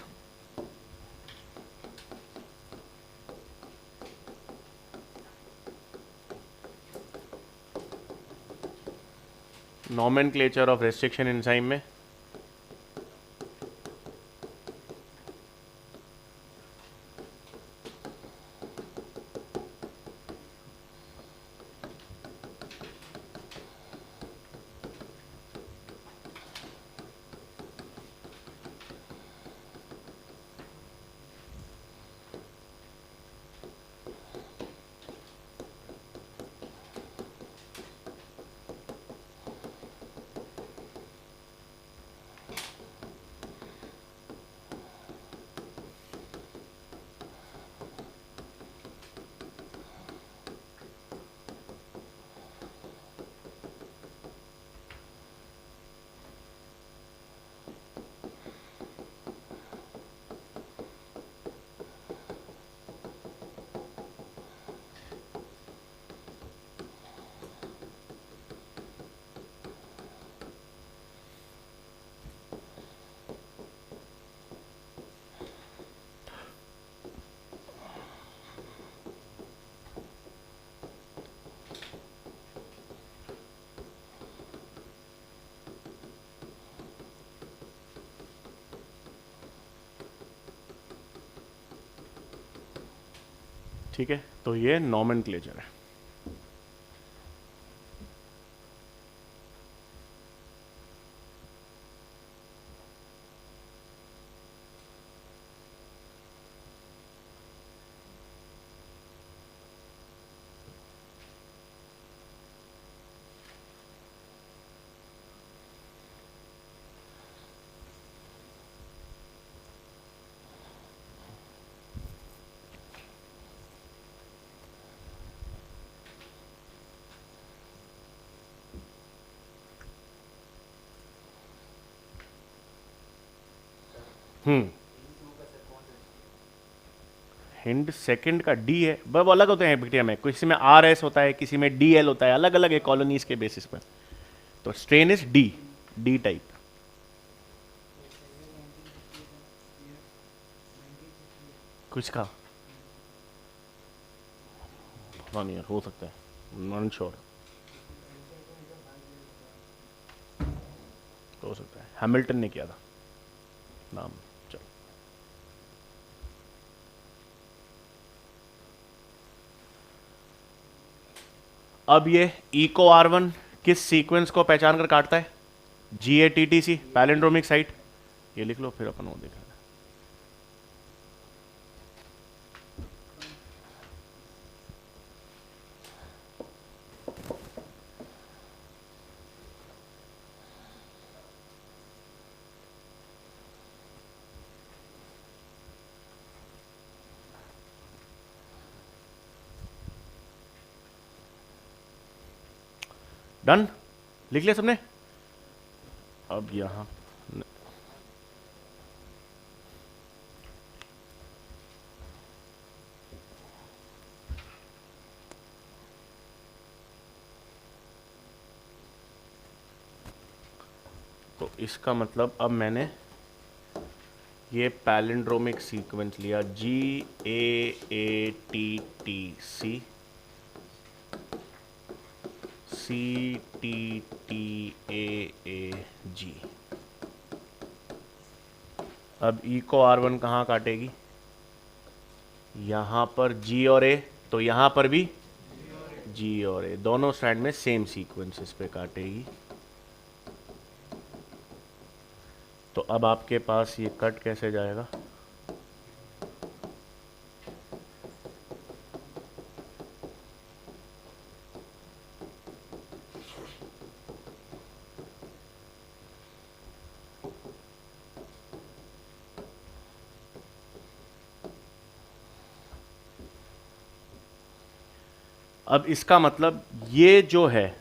Nomenclature of restriction enzyme में ठीक है, तो ये नॉमेनक्लेचर है। हम्म, हिंड सेकंड का डी है, वो अलग होते हैं बैक्टीरिया में, किसी में आर एस होता है, किसी में डी एल होता है, अलग अलग है कॉलोनीज के बेसिस पर। तो strain is D, D type. कुछ का पता नहीं यार, हो सकता है, नॉट श्योर, हो सकता है हैमिल्टन ने किया था नाम। चलो, अब ये इको R1 किस सीक्वेंस को पहचान कर काटता है? GATTC, पैलिंड्रोमिक साइट, ये लिख लो फिर अपन वो देखा। डन, लिख लिया सबने? अब यहां तो इसका मतलब अब मैंने ये पैलिंड्रोमिक सीक्वेंस लिया, GAATTC CTTAAG। अब ई को R1 कहाँ काटेगी? यहाँ पर G और A, तो यहाँ पर भी G और A, दोनों साइड में सेम सीक्वेंसेस पे काटेगी। तो अब आपके पास ये कट कैसे जाएगा? अब इसका मतलब ये जो है,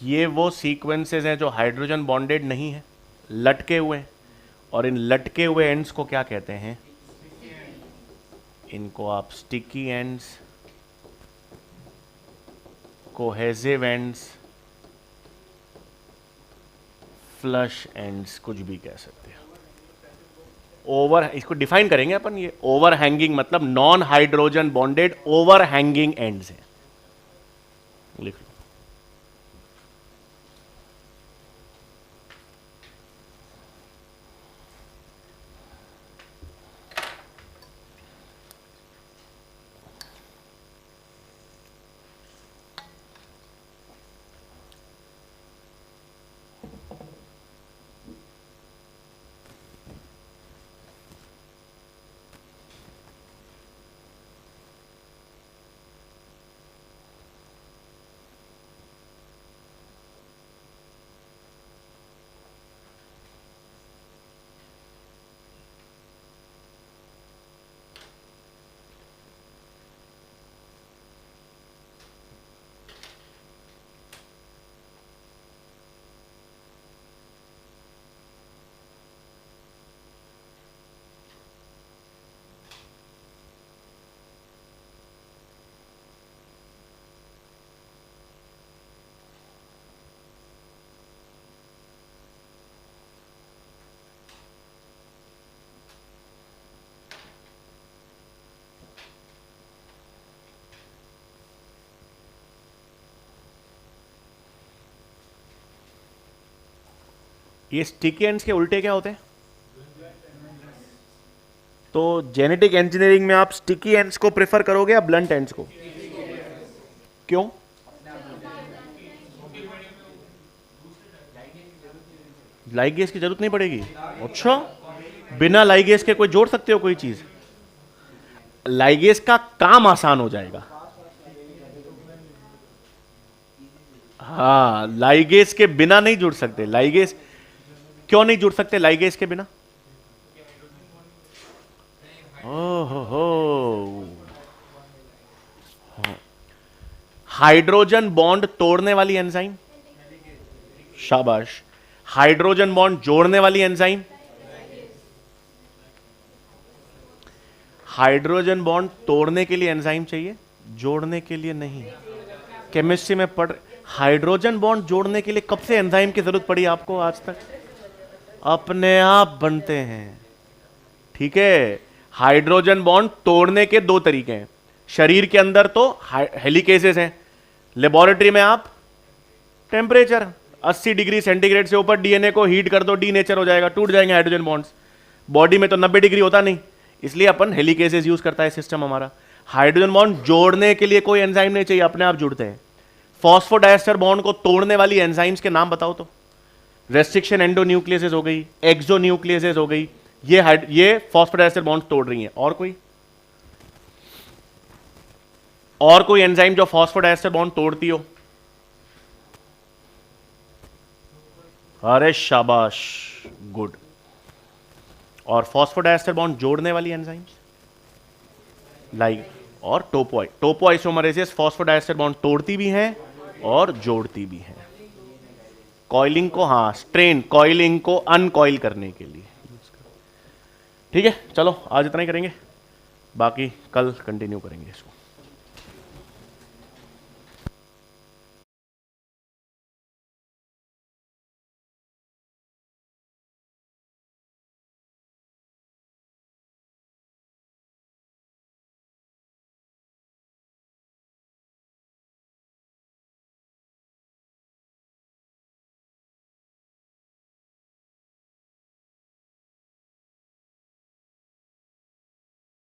ये वो सीक्वेंसेस हैं जो हाइड्रोजन बॉन्डेड नहीं है, लटके हुए हैं, और इन लटके हुए एंड्स को क्या कहते हैं? इनको आप sticky ends, cohesive ends, flush ends, कुछ भी कह सकते हैं। ओवर, इसको डिफाइन करेंगे अपन, ये ओवर हैंगिंग मतलब non hydrogen bonded over hanging ends है, लिख लो। ये स्टिकी एंड्स के उल्टे क्या होते हैं? तो जेनेटिक इंजीनियरिंग में आप स्टिकी एंड्स को प्रेफर करोगे या ब्लंट एंड्स को? क्यों? लाइगेज की जरूरत नहीं पड़ेगी? अच्छा, बिना लाइगेज के कोई जोड़ सकते हो कोई चीज? लाइगेज का काम आसान हो जाएगा। हाँ, लाइगेज के बिना नहीं जुड़ सकते। लाइगेज क्यों नहीं जुड़ सकते लाइगेज के बिना? ओहो, हाइड्रोजन बॉन्ड तोड़ने वाली एंजाइम, शाबाश। हाइड्रोजन बॉन्ड जोड़ने वाली एंजाइम, हाइड्रोजन बॉन्ड तोड़ने के लिए एंजाइम चाहिए, जोड़ने के लिए नहीं। केमिस्ट्री में पढ़, हाइड्रोजन बॉन्ड जोड़ने के लिए कब से एंजाइम की जरूरत पड़ी आपको आज तक? अपने आप बनते हैं, ठीक है। हाइड्रोजन बॉन्ड तोड़ने के दो तरीके हैं। शरीर के अंदर तो हेलिकेसेस हैं, लेबोरेटरी में आप टेम्परेचर 80 डिग्री सेंटीग्रेड से ऊपर डीएनए को हीट कर दो, डीनेचर हो जाएगा, टूट जाएंगे हाइड्रोजन बॉन्ड्स। बॉडी में तो 90 डिग्री होता नहीं, इसलिए अपन हेलिकेसेस यूज करता है सिस्टम हमारा। हाइड्रोजन बॉन्ड जोड़ने के लिए कोई एंजाइम नहीं चाहिए, अपने आप जुड़ते हैं। फॉस्फोडाइएस्टर बॉन्ड को तोड़ने वाली एंजाइम्स के नाम बताओ तो। रेस्ट्रिक्शन एंडोन्यूक्लियसेस हो गई, एक्सोन्यूक्लियसेस हो गई, ये फॉस्फोडाइएस्टर बॉन्ड तोड़ रही हैं। और कोई एंजाइम जो फॉस्फोडाइएस्टर बॉन्ड तोड़ती हो? अरे शाबाश, गुड। और फॉस्फोडाइएस्टर बॉन्ड जोड़ने वाली एंजाइम्स लाइक और टोपोआइसोमरेजेस फॉस्फोडाइएस्टर बॉन्ड तोड़ती भी हैं और जोड़ती भी हैं। कॉइलिंग को, हाँ, स्ट्रेन कॉइलिंग को अनकॉइल करने के लिए। ठीक है, चलो आज इतना ही करेंगे, बाकी कल कंटिन्यू करेंगे इसको।